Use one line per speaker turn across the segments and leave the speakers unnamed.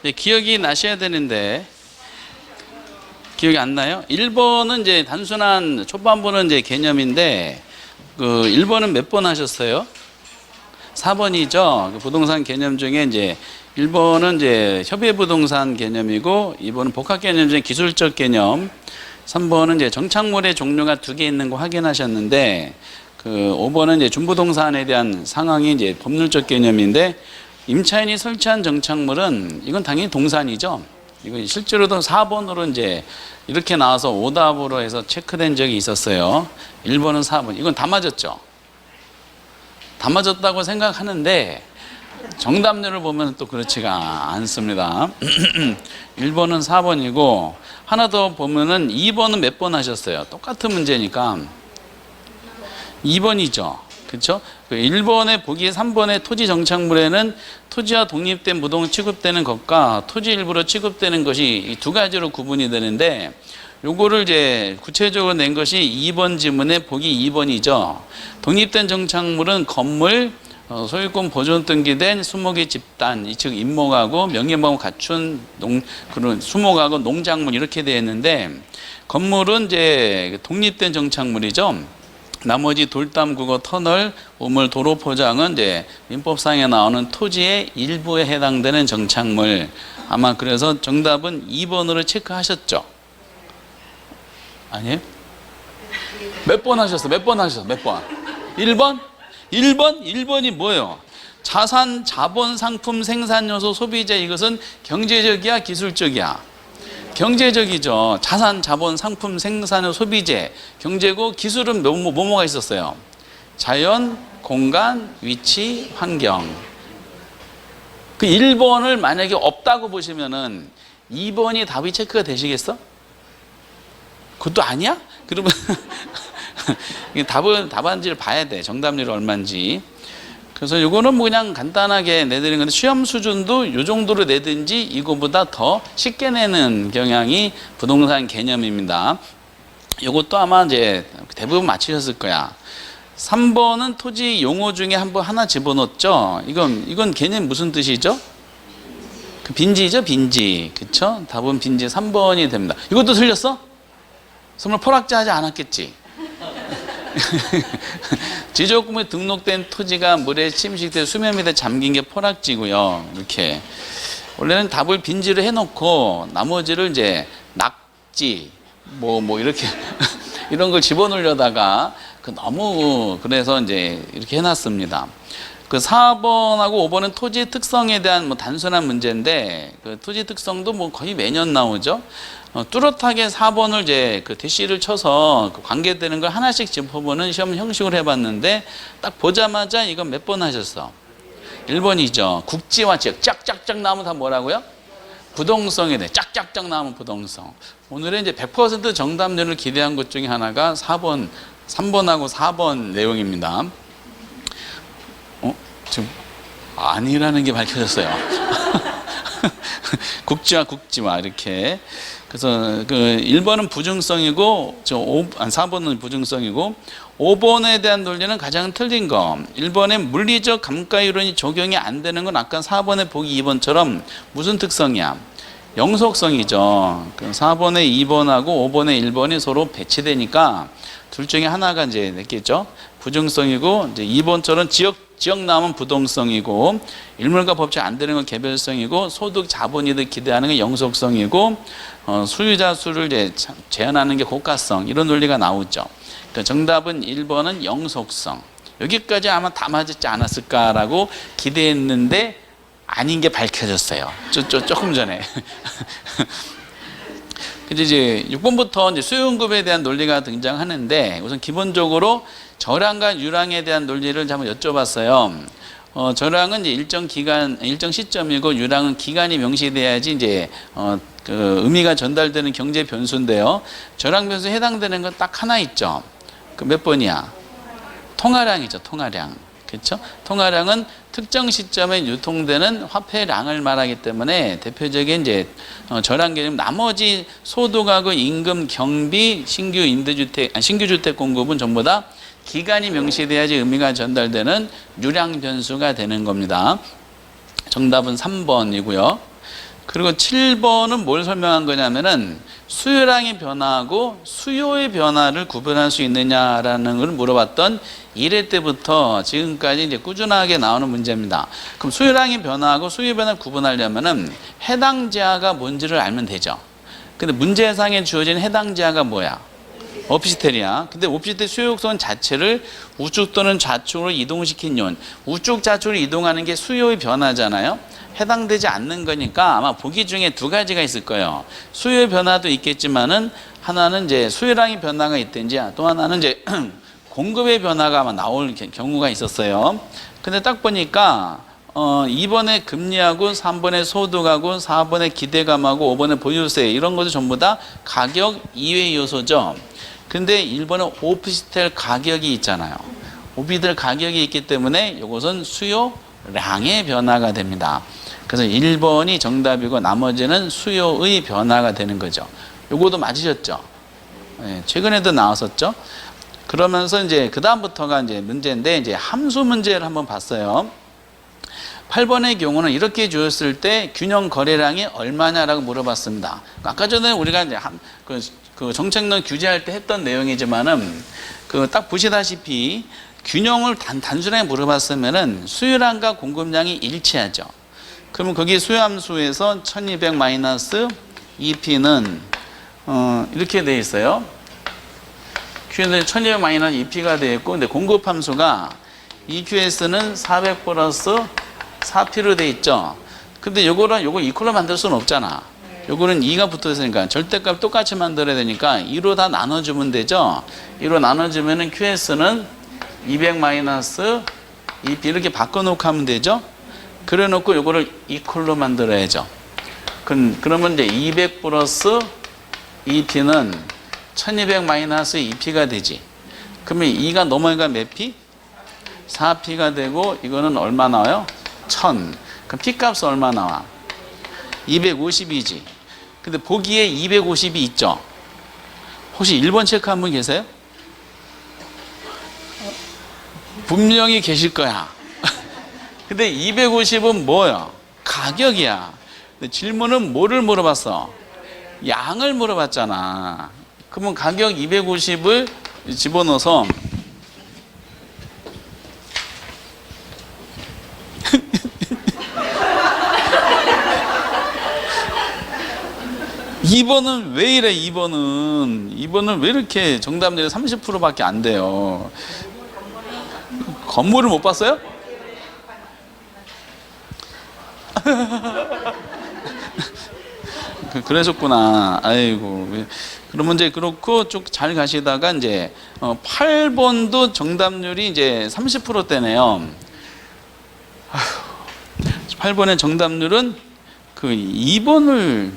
네, 기억이 나셔야 되는데 기억이 안 나요? 1번은 이제 단순한 초반부는 이제 개념인데 그 1번은 몇 번 하셨어요? 4번이죠. 그 부동산 개념 중에 이제 1번은 이제 협의 부동산 개념이고 2번은 복합 개념 중에 기술적 개념, 3번은 이제 정착물의 종류가 2개 있는 거 확인하셨는데 그 5번은 이제 준부동산에 대한 상황이 이제 법률적 개념인데 임차인이 설치한 정착물은 이건 당연히 동산이죠. 이거 실제로도 4번으로 이제 이렇게 나와서 오답으로 해서 체크된 적이 있었어요. 1번은 4번. 이건 다 맞았죠. 다 맞았다고 생각하는데 정답률을 보면 또 그렇지가 않습니다. 1번은 4번이고 하나 더 보면은 2번은 몇 번 하셨어요? 똑같은 문제니까 2번이죠. 그렇죠? 1번에 보기 3번의 토지 정착물에는 토지와 독립된 무동 취급되는 것과 토지 일부로 취급되는 것이 이 2가지로 구분이 되는데 요거를 이제 구체적으로 낸 것이 2번 지문의 보기 2번이죠. 독립된 정착물은 건물, 소유권 보존 등기된 수목의 집단, 이 즉 임목하고 명예보호 갖춘 그런 수목하고 농작물 이렇게 되어 있는데 건물은 이제 독립된 정착물이죠. 나머지 돌담, 구거, 터널, 우물, 도로 포장은 이제 민법상에 나오는 토지의 일부에 해당되는 정착물. 아마 그래서 정답은 2번으로 체크하셨죠? 아니에요? 몇 번 하셨어? 몇 번 하셨어? 몇 번? 1번? 1번? 1번이 뭐예요? 자산, 자본, 상품, 생산 요소, 소비재. 이것은 경제적이야, 기술적이야? 경제적이죠. 자산, 자본, 상품, 생산, 소비재. 경제고 기술은 뭐가 있었어요? 자연, 공간, 위치, 환경. 그 1번을 만약에 없다고 보시면은 2번이 답이 체크가 되시겠어? 그것도 아니야? 그러면 답안지를 봐야 돼. 정답률이 얼마인지. 그래서 이거는 뭐 그냥 간단하게 내드리는 건데 시험 수준도 이 정도로 내든지 이거보다 더 쉽게 내는 경향이 부동산 개념입니다. 이것도 아마 이제 대부분 맞히셨을 거야. 3번은 토지 용어 중에 하나 집어넣었죠. 이건 개념 무슨 뜻이죠? 그 빈지죠, 빈지. 그쵸? 답은 빈지 3번이 됩니다. 이것도 틀렸어? 선물 포락자 하지 않았겠지? 지적구에 등록된 토지가 물에 침식돼 수면 밑에 잠긴 게 포락지고요. 이렇게 원래는 답을 빈지로 해놓고 나머지를 이제 낙지 뭐 이렇게 이런 걸 집어넣으려다가 너무 그래서 이제 이렇게 해놨습니다. 그 4번하고 5번은 토지 특성에 대한 뭐 단순한 문제인데 그 토지 특성도 뭐 거의 매년 나오죠. 뚜렷하게 4번을 이제 그 대시를 쳐서 그 관계되는 걸 하나씩 짚어보는 시험 형식으로 해봤는데 딱 보자마자 이건 몇 번 하셨어? 1번이죠. 국지와 지역 짝짝짝 나오면 다 뭐라고요? 부동성에 대해 짝짝짝 나오면 부동성. 오늘은 이제 100% 정답률을 기대한 것 중에 하나가 3번하고 4번 내용입니다. 지금 아니라는 게 밝혀졌어요. 국지와 이렇게. 그래서 그 1번은 부증성이고 4번은 부증성이고 5번에 대한 논리는 가장 틀린 거. 1번의 물리적 감가 이론이 적용이 안 되는 건 아까 4번에 보기 2번처럼 무슨 특성이야? 영속성이죠. 4번에 2번하고 5번에 1번이 서로 배치되니까 둘 중에 하나가 이제 냈겠죠. 부증성이고 이제 2번처럼 지역 나오면 부동성이고 일물과 법칙 안 되는 건 개별성이고 소득 자본이득 기대하는 게 영속성이고 소유자 수를 이제 제한하는 게 고가성 이런 논리가 나오죠. 그러니까 정답은 1번은 영속성. 여기까지 아마 다 맞지 않았을까라고 기대했는데 아닌 게 밝혀졌어요. 조금 전에. 이제 6번부터 이제 수요응급에 대한 논리가 등장하는데 우선 기본적으로 저량과 유량에 대한 논리를 한번 여쭤봤어요. 저량은 이제 일정 기간, 일정 시점이고 유량은 기간이 명시돼야지 이제 그 의미가 전달되는 경제 변수인데요. 저량 변수에 해당되는 건 딱 하나 있죠. 그 몇 번이야? 통화량이죠. 통화량. 그렇죠? 통화량은 특정 시점에 유통되는 화폐량을 말하기 때문에 대표적인 이제 저량 개념 나머지 소득하고 임금, 경비, 신규 주택 공급은 전부 다 기간이 명시돼야지 의미가 전달되는 유량 변수가 되는 겁니다. 정답은 3번이고요. 그리고 7번은 뭘 설명한 거냐면은 수요량의 변화하고 수요의 변화를 구분할 수 있느냐라는 걸 물어봤던 1회 때부터 지금까지 이제 꾸준하게 나오는 문제입니다. 그럼 수요량의 변화하고 수요의 변화를 구분하려면은 해당 지하가 뭔지를 알면 되죠. 근데 문제상에 주어진 해당 지하가 뭐야? 오피스텔이야. 근데 오피스텔 수요 곡선 자체를 우측 또는 좌측으로 이동시킨 요인, 우측 좌측으로 이동하는 게 수요의 변화잖아요. 해당되지 않는 거니까 아마 보기 중에 두 가지가 있을 거예요. 수요의 변화도 있겠지만은 하나는 이제 수요량의 변화가 있든지 또 하나는 이제 공급의 변화가 아마 나올 경우가 있었어요. 근데 딱 보니까 2번에 금리하고 3번에 소득하고 4번에 기대감하고 5번에 보유세 이런 것도 전부 다 가격 이외의 요소죠. 근데 1번은 오피스텔 가격이 있잖아요. 오피스텔 가격이 있기 때문에 이것은 수요량의 변화가 됩니다. 그래서 1번이 정답이고 나머지는 수요의 변화가 되는 거죠. 요거도 맞으셨죠? 네, 최근에도 나왔었죠? 그러면서 이제 그다음부터가 이제 문제인데 이제 함수 문제를 한번 봤어요. 8번의 경우는 이렇게 주었을 때 균형 거래량이 얼마냐라고 물어봤습니다. 아까 전에 우리가 이제 그 정책론 규제할 때 했던 내용이지만은 그 딱 보시다시피 균형을 단순하게 물어봤으면은 수요량과 공급량이 일치하죠. 그러면 거기 수요함수에서 1200 마이너스 EP는 이렇게 돼 있어요. Q는 1200 마이너스 EP가 되어 있고, 근데 공급함수가 EQS는 400 플러스 4P로 돼 있죠. 근데 요거 이퀄로 만들 수는 없잖아. 요거는 2가 붙어 있으니까 절대값 똑같이 만들어야 되니까 2로 다 나눠주면 되죠. 2로 나눠주면은 QS는 200 마이너스 EP 이렇게 바꿔놓고 하면 되죠. 그래 놓고 요거를 이퀄로 만들어야죠. 그러면 이제 200 플러스 EP는 1200 마이너스 EP가 되지. 그러면 2가 넘어가니까 몇 P? 4P가 되고 이거는 얼마 나와요? 1000. 그럼 P값은 얼마 나와? 250이지. 근데 보기에 250이 있죠. 혹시 1번 체크한 분 계세요? 분명히 계실 거야. 근데 250은 뭐야? 가격이야. 근데 질문은 뭐를 물어봤어? 양을 물어봤잖아. 그러면 가격 250을 집어넣어서 2번은 왜 이래? 2번은 왜 이렇게 정답률이 30%밖에 안 돼요? 건물을 못 봤어요? 그러셨구나. 아이고. 그러면 이제 그렇고 쭉 잘 가시다가 이제 8번도 정답률이 이제 30%대네요. 8번의 정답률은 그 2번을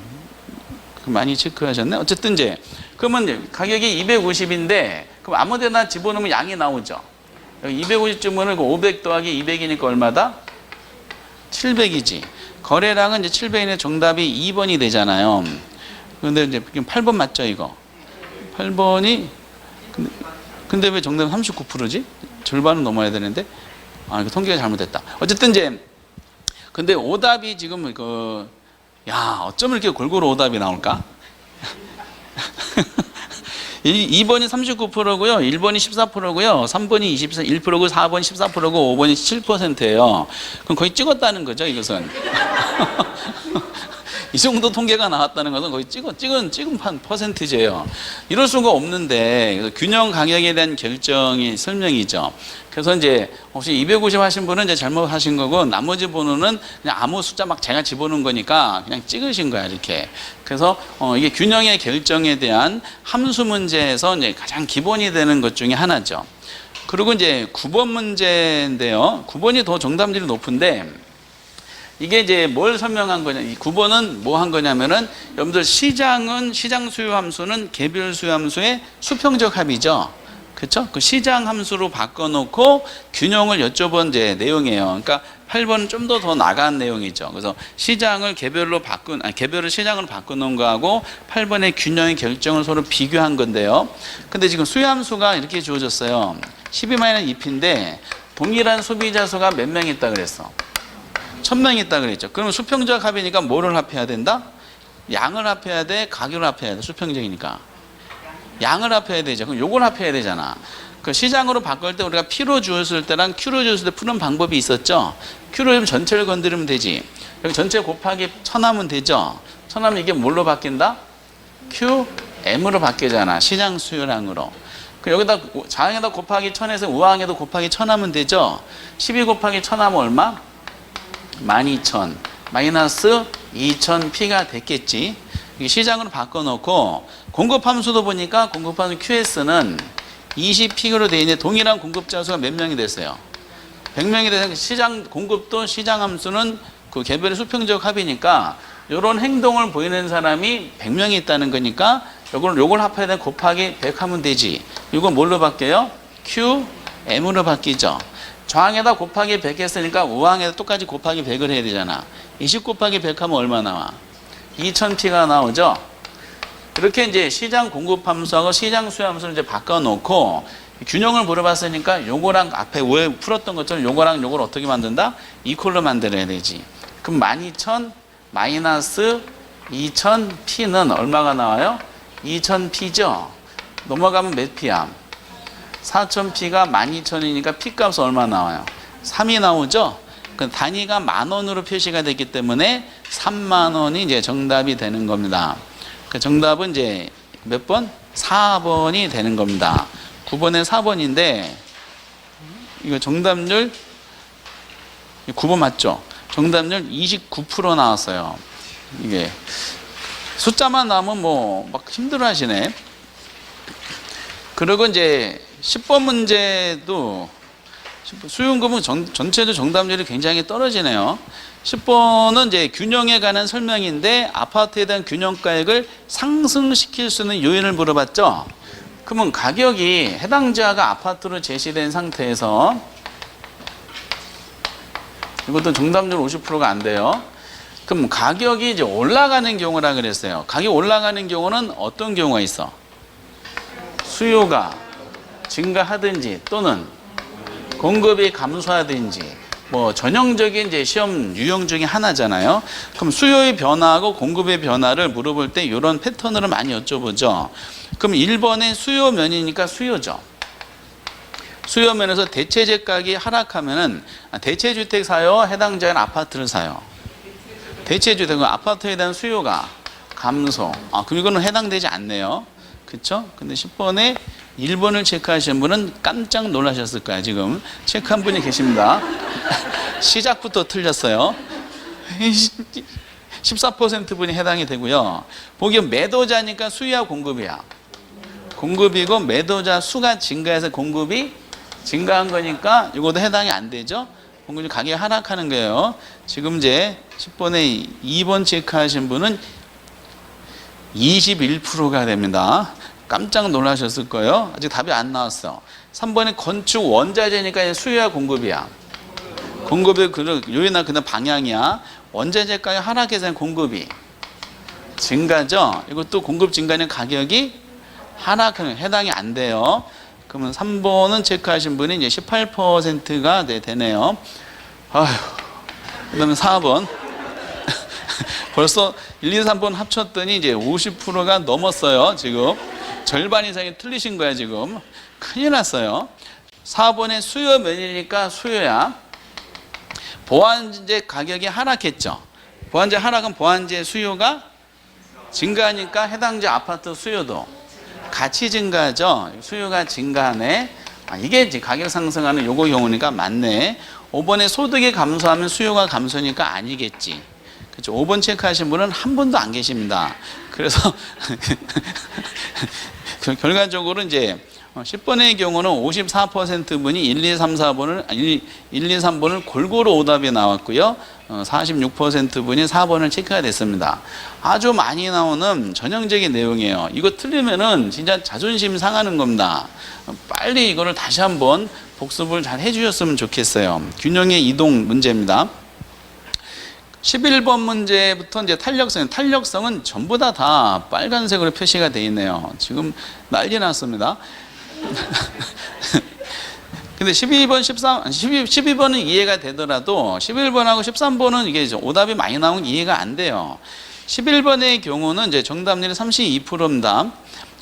많이 체크하셨네. 어쨌든 이제 그러면 이제 가격이 250인데 그럼 아무데나 집어넣으면 양이 나오죠. 250주문을 500 더하기 200이니까 얼마다? 700이지. 거래량은 이제 700이네. 정답이 2번이 되잖아요. 근데 이제 8번 맞죠, 이거? 8번이 근데 왜 정답은 39%지? 절반은 넘어야 되는데. 아, 이거 통계가 잘못됐다. 어쨌든 이제 근데 오답이 지금 어쩜 이렇게 골고루 오답이 나올까? 2번이 39%고요. 1번이 14%고요. 3번이 21%고 4번이 14%고 5번이 7%예요. 그럼 거의 찍었다는 거죠, 이것은. 이 정도 통계가 나왔다는 것은 거의 찍은 퍼센티지예요. 이럴 수가 없는데 그래서 균형 가격에 대한 결정이 설명이죠. 그래서 이제 혹시 250 하신 분은 이제 잘못하신 거고 나머지 번호는 그냥 아무 숫자 막 제가 집어넣은 거니까 그냥 찍으신 거야 이렇게. 그래서 이게 균형의 결정에 대한 함수 문제에서 이제 가장 기본이 되는 것 중에 하나죠. 그리고 이제 9번 문제인데요. 9번이 더 정답률이 높은데. 이게 이제 뭘 설명한 거냐? 이 9번은 뭐 한 거냐면은 여러분들 시장 수요 함수는 개별 수요 함수의 수평적 합이죠. 그렇죠? 그 시장 함수로 바꿔놓고 균형을 여쭤본 이제 내용이에요. 그러니까 8번은 좀 더 나간 내용이죠. 그래서 시장을 개별을 시장으로 바꿔놓은 거하고 8번의 균형의 결정을 서로 비교한 건데요. 근데 지금 수요 함수가 이렇게 주어졌어요. 12-2P인데 동일한 소비자 수가 몇 명 있다 그랬어? 1000명이 있다 그랬죠. 그러면 수평적 합이니까 뭐를 합해야 된다? 양을 합해야 돼? 가격을 합해야 돼? 수평적이니까 양을 합해야 되죠. 그럼 요걸 합해야 되잖아. 그 시장으로 바꿀 때 우리가 P로 주었을 때랑 Q로 주었을 때 푸는 방법이 있었죠. Q로 하면 전체를 건드리면 되지. 여기 전체 곱하기 1000 하면 되죠. 1000 하면 이게 뭘로 바뀐다? QM으로 바뀌잖아. 시장 수요량으로. 여기다 좌항에다 곱하기 1000에서 우항에도 곱하기 1000 하면 되죠. 12 곱하기 1000 하면 얼마? 12000 마이너스 2000P가 됐겠지. 이게 시장으로 바꿔놓고 공급함수도 보니까 공급함수 QS는 20P로 되어 있는데 동일한 공급자 수가 몇 명이 됐어요? 100명이 돼서 시장 공급도 시장 함수는 그 개별의 수평적 합이니까 이런 행동을 보이는 사람이 100명이 있다는 거니까 요걸 합해야 돼. 곱하기 100 하면 되지. 이건 뭘로 바뀌어요? QM으로 바뀌죠. 좌항에다 곱하기 100 했으니까 우항에다 똑같이 곱하기 100을 해야 되잖아. 20 곱하기 100 하면 얼마 나와? 2000P가 나오죠. 이렇게 이제 시장 공급 함수하고 시장 수요 함수를 이제 바꿔놓고 균형을 물어봤으니까 요거랑 앞에 왜 풀었던 것처럼 요거랑 요걸 어떻게 만든다? 이퀄로 만들어야 되지. 그럼 12000 마이너스 2000P는 얼마가 나와요? 2000P죠. 넘어가면 몇 P야? 4000P가 12000이니까 P 값은 얼마 나와요? 3이 나오죠. 그 단위가 10,000원으로 표시가 됐기 때문에 30,000원이 이제 정답이 되는 겁니다. 그 정답은 이제 몇 번? 4번이 되는 겁니다. 9번에 4번인데 이거 정답률 9번 맞죠? 정답률 29% 나왔어요. 이게 숫자만 나오면 뭐 막 힘들어 하시네. 그리고 이제 10번 문제도 수요연금은 전체적 정답률이 굉장히 떨어지네요. 10번은 이제 균형에 관한 설명인데 아파트에 대한 균형가액을 상승시킬 수 있는 요인을 물어봤죠. 그러면 가격이 해당 지하가 아파트로 제시된 상태에서 이것도 정답률 50%가 안 돼요. 그럼 가격이 이제 올라가는 경우라 그랬어요. 가격 올라가는 경우는 어떤 경우가 있어? 수요가 증가하든지 또는 공급이 감소하든지 뭐 전형적인 이제 시험 유형 중에 하나잖아요. 그럼 수요의 변화하고 공급의 변화를 물어볼 때 이런 패턴으로 많이 여쭤보죠. 그럼 1번의 수요면이니까 수요죠. 수요면에서 대체재 가격이 하락하면은 대체주택 사요, 해당 지역은 아파트를 사요. 대체주택은 아파트에 대한 수요가 감소. 그럼 이거는 해당되지 않네요. 그쵸? 근데 10번에 1번을 체크하신 분은 깜짝 놀라셨을 거예요. 지금 체크한 분이 계십니다. 시작부터 틀렸어요. 14% 분이 해당이 되고요. 보기엔 매도자니까 수요와 공급이야. 공급이고 매도자 수가 증가해서 공급이 증가한 거니까 이것도 해당이 안 되죠. 공급이 가격이 하락하는 거예요. 지금 이제 10번에 2번 체크하신 분은 21%가 됩니다. 깜짝 놀라셨을 거예요. 아직 답이 안 나왔어. 3번에 건축 원자재니까 수요와 공급이야. 공급의 요인이나 그냥 방향이야. 원자재 가격 하락해서 공급이 증가죠. 이것도 공급 증가는 가격이 하락하는 해당이 안 돼요. 그러면 3번은 체크하신 분이 이제 18%가 되네요. 아휴. 그다음에 4번. 벌써 1, 2, 3번 합쳤더니 이제 50%가 넘었어요. 지금 절반 이상이 틀리신 거야. 지금 큰일 났어요. 4번에 수요면이니까 수요야. 보완재 가격이 하락했죠. 보완재 하락은 보완재 수요가 증가하니까 해당지 아파트 수요도 같이 증가하죠. 수요가 증가하네. 이게 이제 가격 상승하는 요거 경우니까 맞네. 5번에 소득이 감소하면 수요가 감소니까 아니겠지. 그렇죠. 5번 체크하신 분은 한 분도 안 계십니다. 그래서 결과적으로 이제 10번의 경우는 54% 분이 1, 2, 3, 4번을 1, 2, 3번을 골고루 오답이 나왔고요. 46% 분이 4번을 체크가 됐습니다. 아주 많이 나오는 전형적인 내용이에요. 이거 틀리면은 진짜 자존심 상하는 겁니다. 빨리 이거를 다시 한번 복습을 잘 해주셨으면 좋겠어요. 균형의 이동 문제입니다. 11번 문제부터 이제 탄력성은 전부 다 빨간색으로 표시가 되어 있네요. 지금 난리 났습니다. 근데 12번, 12번은 이해가 되더라도 11번하고 13번은 이게 오답이 많이 나오면 이해가 안 돼요. 11번의 경우는 이제 정답률이 32%입니다.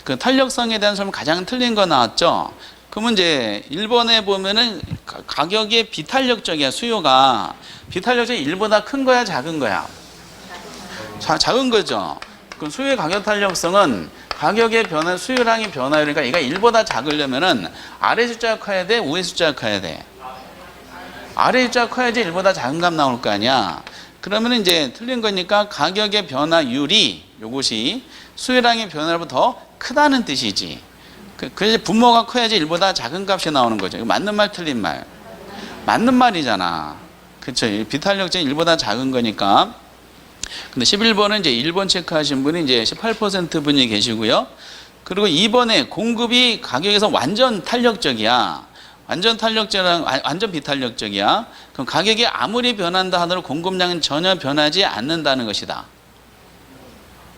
그 탄력성에 대한 설명 가장 틀린 거 나왔죠. 그러면 이제 1번에 보면은 가격이 비탄력적이야. 수요가 비탄력적이 1보다 큰 거야, 작은 거야? 작은 거죠. 그럼 수요의 가격 탄력성은 가격의 변화, 수요량의 변화율이니까 얘가 1보다 작으려면은 아래 숫자가 커야 돼, 위에 숫자가 커야 돼? 아래 숫자가 커야지 1보다 작은 값 나올 거 아니야. 그러면 이제 틀린 거니까 가격의 변화율이 요것이 수요량의 변화율보다 더 크다는 뜻이지. 그래서 분모가 커야지 1보다 작은 값이 나오는 거죠. 이거 맞는 말 틀린 말? 맞는 말이잖아. 그쵸? 비탄력적인 1보다 작은 거니까. 근데 11번은 이제 1번 체크하신 분이 이제 18% 분이 계시고요. 그리고 2번에 공급이 가격에서 완전 탄력적이야. 완전 비탄력적이야. 그럼 가격이 아무리 변한다 하더라도 공급량은 전혀 변하지 않는다는 것이다.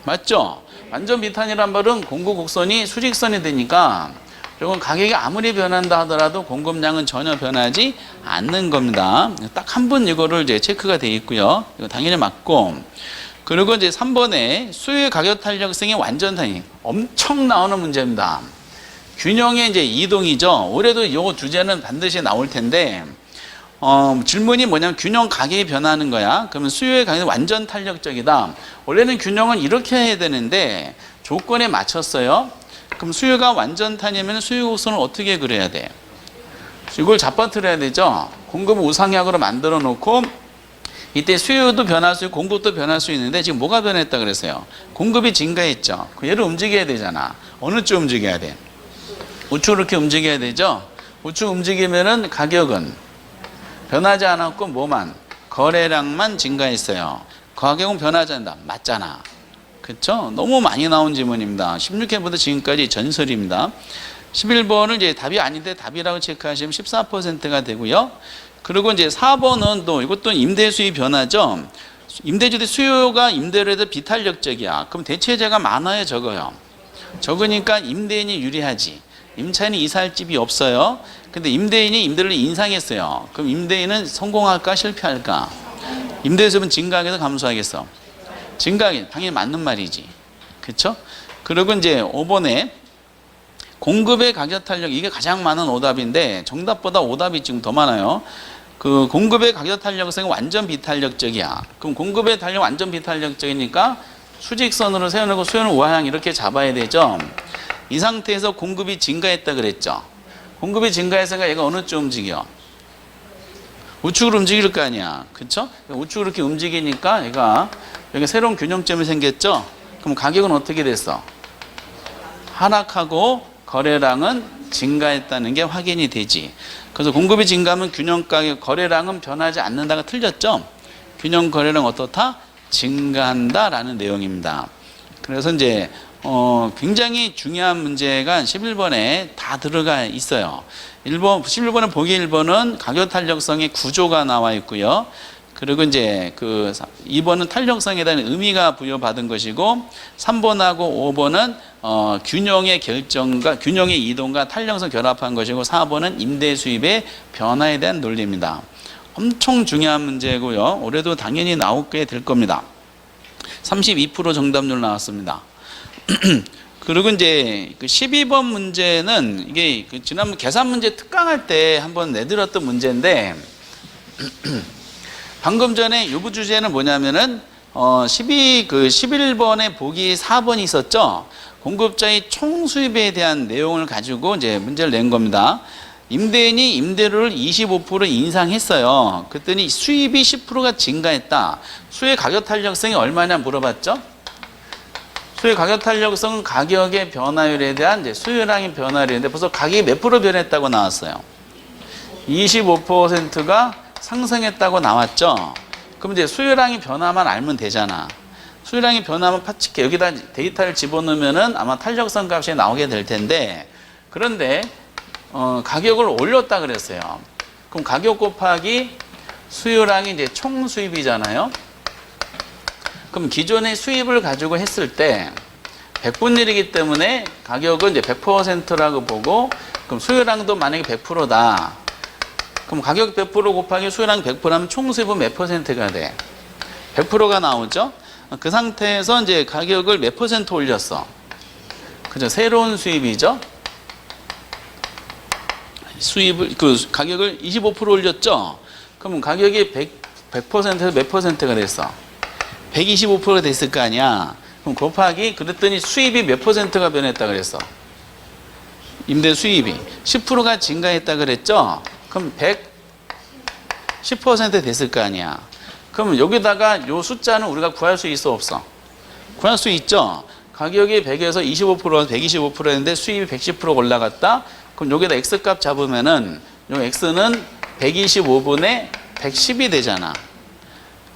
맞죠? 완전 비탄이란 말은 공급 곡선이 수직선이 되니까 이건 가격이 아무리 변한다 하더라도 공급량은 전혀 변하지 않는 겁니다. 딱 한 번 이거를 이제 체크가 돼 있고요. 이거 당연히 맞고. 그리고 이제 3번에 수요의 가격 탄력성이 완전 탄력. 엄청 나오는 문제입니다. 균형의 이제 이동이죠. 올해도 이 주제는 반드시 나올 텐데, 질문이 뭐냐면 균형 가격이 변하는 거야. 그러면 수요의 가격이 완전 탄력적이다. 원래는 균형은 이렇게 해야 되는데 조건에 맞췄어요. 그럼 수요가 완전 탄이면 수요 곡선을 어떻게 그려야 돼? 이걸 잡아뜨려야 되죠. 공급을 우상향으로 만들어 놓고 이때 수요도 변할 수 있고 공급도 변할 수 있는데 지금 뭐가 변했다 그랬어요? 공급이 증가했죠. 얘를 움직여야 되잖아. 어느 쪽 움직여야 돼? 우측으로 이렇게 움직여야 되죠. 우측 움직이면은 가격은 변하지 않았고 뭐만? 거래량만 증가했어요. 가격은 변하지 않는다. 맞잖아. 그렇죠? 너무 많이 나온 질문입니다. 16회부터 지금까지 전설입니다. 11번을 이제 답이 아닌데 답이라고 체크하시면 14%가 되고요. 그리고 이제 4번은 또 이것도 임대 수입 변화죠. 임대주택 수요가 임대료에 대해 비탄력적이야. 그럼 대체재가 많아요, 적어요? 적으니까 임대인이 유리하지. 임차인이 이사할 집이 없어요. 근데 임대인이 임대료를 인상했어요. 그럼 임대인은 성공할까 실패할까? 임대수입은 증가하겠어 감소하겠어? 증가하겠. 당연히 맞는 말이지. 그렇죠? 그리고 이제 5번에 공급의 가격 탄력, 이게 가장 많은 오답인데 정답보다 오답이 지금 더 많아요. 그 공급의 가격 탄력성이 완전 비탄력적이야. 그럼 공급의 탄력 완전 비탄력적이니까 수직선으로 세워놓고 수요는 우하향 이렇게 잡아야 되죠. 이 상태에서 공급이 증가했다 그랬죠. 공급이 증가했으니까 얘가 어느 쪽 움직여? 우측으로 움직일 거 아니야. 그쵸? 우측으로 이렇게 움직이니까 얘가 여기 새로운 균형점이 생겼죠? 그럼 가격은 어떻게 됐어? 하락하고 거래량은 증가했다는 게 확인이 되지. 그래서 공급이 증가하면 균형 가격, 거래량은 변하지 않는다가 틀렸죠? 균형 거래량 어떻다? 증가한다라는 내용입니다. 그래서 이제 굉장히 중요한 문제가 11번에 다 들어가 있어요. 11번은 보기 1번은 가격 탄력성의 구조가 나와 있고요. 그리고 이제 그 2번은 탄력성에 대한 의미가 부여받은 것이고 3번하고 5번은 균형의 결정과 균형의 이동과 탄력성 결합한 것이고 4번은 임대 수입의 변화에 대한 논리입니다. 엄청 중요한 문제고요. 올해도 당연히 나오게 될 겁니다. 32% 정답률 나왔습니다. 그리고 이제 그 12번 문제는 이게 그 지난번 계산 문제 특강할 때 한번 내드렸던 문제인데 방금 전에 요구 주제는 뭐냐면은 11번에 보기 4번이 있었죠. 공급자의 총 수입에 대한 내용을 가지고 이제 문제를 낸 겁니다. 임대인이 임대료를 25% 인상했어요. 그랬더니 수입이 10%가 증가했다. 수의 가격 탄력성이 얼마냐 물어봤죠. 수요 가격 탄력성은 가격의 변화율에 대한 이제 수요량의 변화율인데 벌써 가격이 몇 프로 변했다고 나왔어요? 25%가 상승했다고 나왔죠? 그럼 이제 수요량이 변화만 알면 되잖아. 수요량이 변화만 파츠게 여기다 데이터를 집어넣으면은 아마 탄력성 값이 나오게 될 텐데 그런데 가격을 올렸다 그랬어요. 그럼 가격 곱하기 수요량이 이제 총 수입이잖아요. 그럼 기존의 수입을 가지고 했을 때 100분의 1이기 때문에 가격은 이제 100%라고 보고 그럼 수요량도 만약에 100%다. 그럼 가격 100% 곱하기 수요량 100%하면 총 수입은 몇 %가 돼? 100%가 나오죠? 그 상태에서 이제 가격을 몇 % 올렸어? 그죠? 새로운 수입이죠? 수입을, 가격을 25% 올렸죠? 그럼 가격이 100%에서 몇 %가 됐어? 125%가 됐을 거 아니야? 그럼 곱하기, 그랬더니 수입이 몇 %가 변했다 그랬어? 임대 수입이 10%가 증가했다 그랬죠? 그럼 10% 됐을 거 아니야? 그럼 여기다가 요 숫자는 우리가 구할 수 있어 없어? 구할 수 있죠? 가격이 100에서 25%가 125%였는데 수입이 110% 올라갔다? 그럼 여기다 X값 잡으면은 요 X는 125분의 110이 되잖아.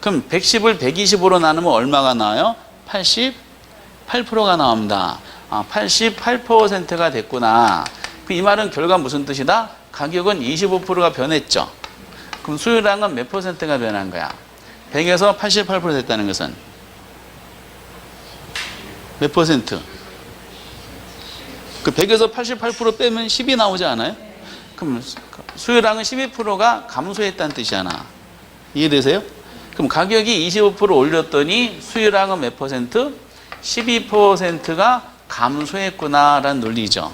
그럼 110을 125로 나누면 얼마가 나와요? 88%가 나옵니다. 88%가 됐구나. 이 말은 결과 무슨 뜻이다? 가격은 25%가 변했죠. 그럼 수요량은 몇 %가 변한 거야? 100에서 88% 됐다는 것은 몇 %? 그 100에서 88% 빼면 10이 나오지 않아요? 그럼 수요량은 12%가 감소했다는 뜻이잖아. 이해되세요? 그럼 가격이 25% 올렸더니 수요량은 몇 %? 12%가 감소했구나라는 논리죠.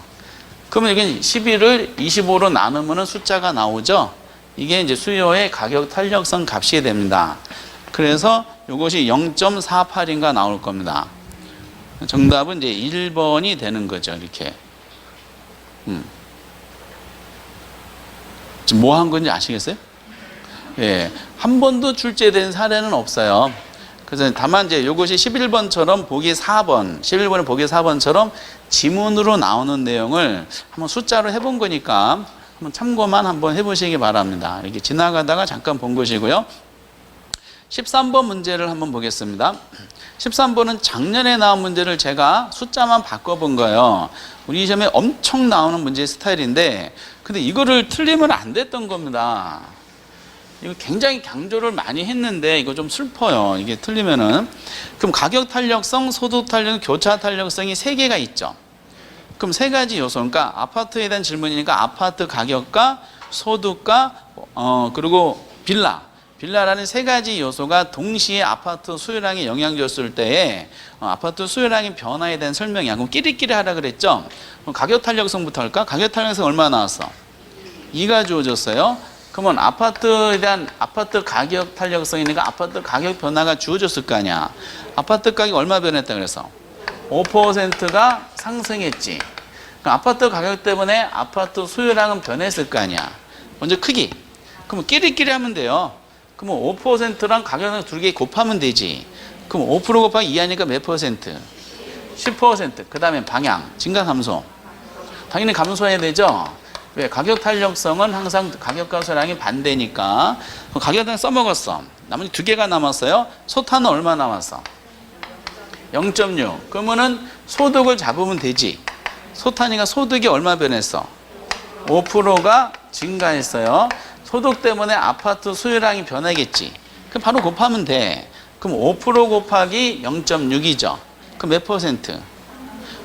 그러면 여기 12를 25로 나누면 숫자가 나오죠. 이게 이제 수요의 가격 탄력성 값이 됩니다. 그래서 이것이 0.48인가 나올 겁니다. 정답은 이제 1번이 되는 거죠. 이렇게. 지금 뭐 한 건지 아시겠어요? 예. 한 번도 출제된 사례는 없어요. 그래서 다만 이제 이것이 11번처럼 보기 4번, 11번의 보기 4번처럼 지문으로 나오는 내용을 한번 숫자로 해본 거니까 한번 참고만 한번 해보시기 바랍니다. 이렇게 지나가다가 잠깐 본 것이고요. 13번 문제를 한번 보겠습니다. 13번은 작년에 나온 문제를 제가 숫자만 바꿔본 거예요. 우리 시험에 엄청 나오는 문제 스타일인데, 근데 이거를 틀리면 안 됐던 겁니다. 이거 굉장히 강조를 많이 했는데 이거 좀 슬퍼요. 이게 틀리면은. 그럼 가격 탄력성, 소득 탄력성, 교차 탄력성이 3개가 있죠. 그럼 3가지 요소. 그러니까 아파트에 대한 질문이니까 아파트 가격과 소득과 그리고 빌라라는 3가지 요소가 동시에 아파트 수요량에 영향 줬을 때에 아파트 수요량의 변화에 대한 설명이야. 그럼 끼리끼리 하라 그랬죠. 그럼 가격 탄력성부터 할까? 가격 탄력성 얼마 나왔어? 2가 주어졌어요. 그러면 아파트에 대한 아파트 가격 탄력성이니까 아파트 가격 변화가 주어졌을 거 아니야. 아파트 가격이 얼마 변했다 그래서 5%가 상승했지. 그럼 아파트 가격 때문에 아파트 수요량은 변했을 거 아니야. 먼저 크기. 그러면 끼리끼리 하면 돼요. 그러면 5%랑 가격을 두 개 곱하면 되지. 그럼 5% 곱하기 2 하니까 몇 %? 10%. 그 다음에 방향, 증가 감소. 당연히 감소해야 되죠. 왜? 가격 탄력성은 항상 가격과 수요량이 반대니까. 가격은 써먹었어. 나머지 2개가 남았어요. 소탄은 얼마 남았어? 0.6. 그러면은 소득을 잡으면 되지. 소탄이가 소득이 얼마 변했어? 5%가 증가했어요. 소득 때문에 아파트 수요량이 변하겠지. 그럼 바로 곱하면 돼. 그럼 5% 곱하기 0.6이죠. 그럼 몇 %?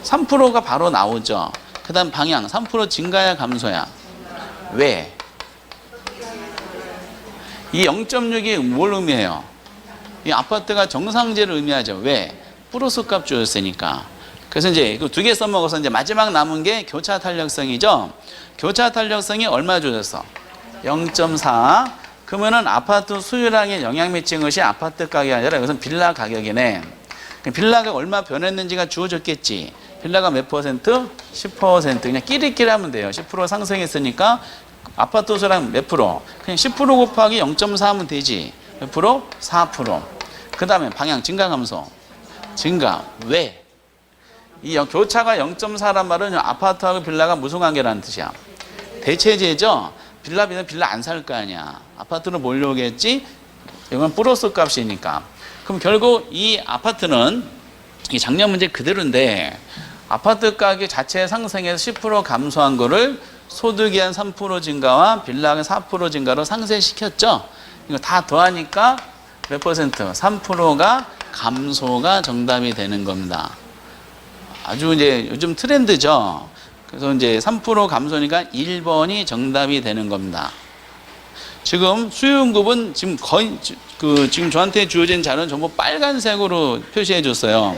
3%가 바로 나오죠. 그 다음 방향 3% 증가야 감소야? 왜? 이 0.6이 뭘 의미해요? 이 아파트가 정상제를 의미하죠. 왜? 플러스 값 주었으니까. 그래서 이제 그 2개 써먹어서 이제 마지막 남은 게 교차 탄력성이죠. 교차 탄력성이 얼마 주어졌어? 0.4. 그러면은 아파트 수요량에 영향 미친 것이 아파트 가격이 아니라 이것은 빌라 가격이네. 빌라가 얼마 변했는지가 주어졌겠지. 빌라가 몇 %? 10%. 그냥 끼리끼리 하면 돼요. 10% 상승했으니까 아파트 수요량 몇 %? 그냥 10% 곱하기 0.4 하면 되지. 몇 %? 4%. 그 다음에 방향 증가 감소. 증가. 왜? 이 교차가 0.4란 말은 아파트하고 빌라가 무슨 관계라는 뜻이야? 대체제죠. 빌라비는 빌라 안 살 거 아니야. 아파트로 몰려오겠지. 이건 플러스 값이니까. 그럼 결국 이 아파트는 이 작년 문제 그대로인데 아파트 가격 자체 상승해서 10% 감소한 거를 소득이 한 3% 증가와 빌라가 4% 증가로 상쇄시켰죠. 이거 다 더하니까 몇 %? 3%가 감소가 정답이 되는 겁니다. 아주 이제 요즘 트렌드죠. 그래서 이제 3% 감소니까 1번이 정답이 되는 겁니다. 지금 수요응급은 지금 거의 지금 저한테 주어진 자료는 전부 빨간색으로 표시해 줬어요.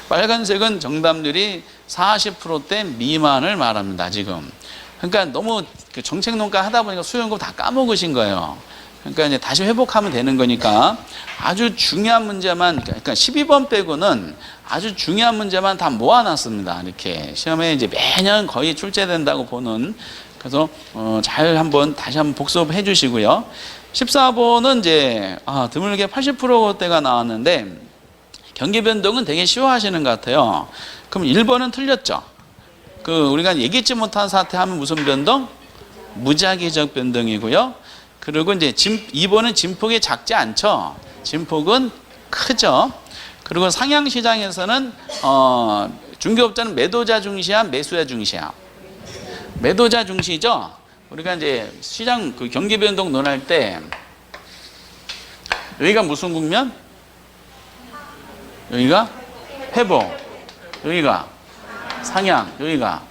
빨간색은 정답률이 40%대 미만을 말합니다, 지금. 그러니까 너무 정책논가 하다 보니까 수요응급 다 까먹으신 거예요. 그러니까 이제 다시 회복하면 되는 거니까 아주 중요한 문제만, 그러니까 12번 빼고는 아주 중요한 문제만 다 모아놨습니다. 이렇게 시험에 이제 매년 거의 출제된다고 보는. 그래서 잘 다시 한번 복습해 주시고요. 14번은 이제 드물게 80%대가 나왔는데 경계 변동은 되게 쉬워하시는 것 같아요. 그럼 1번은 틀렸죠. 우리가 예기치 못한 사태 하면 무슨 변동? 무작위적 변동이고요. 그리고 이제 2번은 진폭이 작지 않죠. 진폭은 크죠. 그리고 상향 시장에서는 중개업자는 매도자 중시야, 매수자 중시야. 매도자 중시죠. 우리가 이제 시장 경기 변동 논할 때 여기가 무슨 국면? 여기가 회복, 여기가 상향, 여기가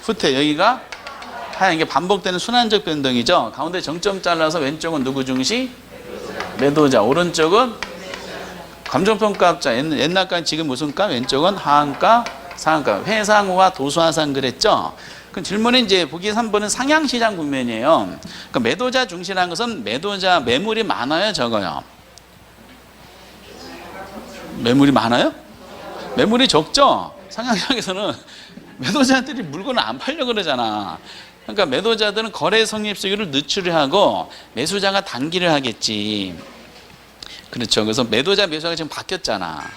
후퇴, 여기가 하향. 이게 반복되는 순환적 변동이죠. 가운데 정점 잘라서 왼쪽은 누구 중시? 매도자. 오른쪽은 감정평가업자. 옛날까지 지금 무슨 가? 왼쪽은 하한가, 상한가. 회상과 도수하상 그랬죠. 그 질문은 이제 보기 3번은 상향시장 국면이에요. 그러니까 매도자 중시라는 것은 매물이 많아요, 적어요? 매물이 많아요? 매물이 적죠? 상향시장에서는 매도자들이 물건을 안 팔려고 그러잖아. 그러니까 매도자들은 거래 성립 시기를 늦추려 하고 매수자가 단기를 하겠지. 그렇죠. 그래서 매도자 매수자가 지금 바뀌었잖아.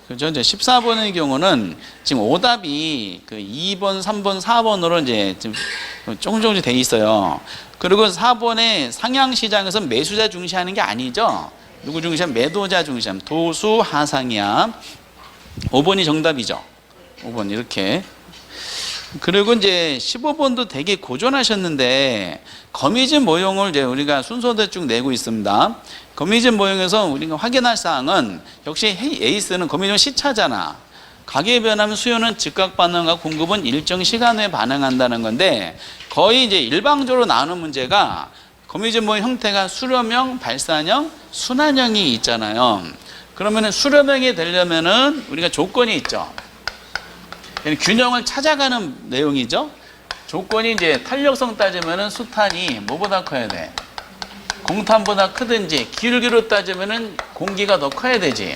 그죠? 이제 14번의 경우는 지금 오답이 2번, 3번, 4번으로 이제 지금 조금씩 돼 있어요. 그리고 4번의 상향 시장에서 매수자 중시하는 게 아니죠. 누구 중시하면 매도자 중시하면 도수 하상이야. 5번이 정답이죠. 5번 이렇게. 그리고 이제 15번도 되게 고전하셨는데 거미줄 모형을 이제 우리가 순서대로 쭉 내고 있습니다. 거미줄 모형에서 우리가 확인할 사항은 역시 에이스는 거미줄 시차잖아. 가격이 변하면 수요는 즉각 반응하고 공급은 일정 시간 후에 반응한다는 건데 거의 이제 일방적으로 나오는 문제가 거미줄 모형 형태가 수렴형, 발산형, 순환형이 있잖아요. 그러면은 수렴형이 되려면은 우리가 조건이 있죠. 균형을 찾아가는 내용이죠. 조건이 이제 탄력성 따지면은 수탄이 뭐보다 커야 돼? 공탄보다 크든지, 기울기로 따지면은 공기가 더 커야 되지.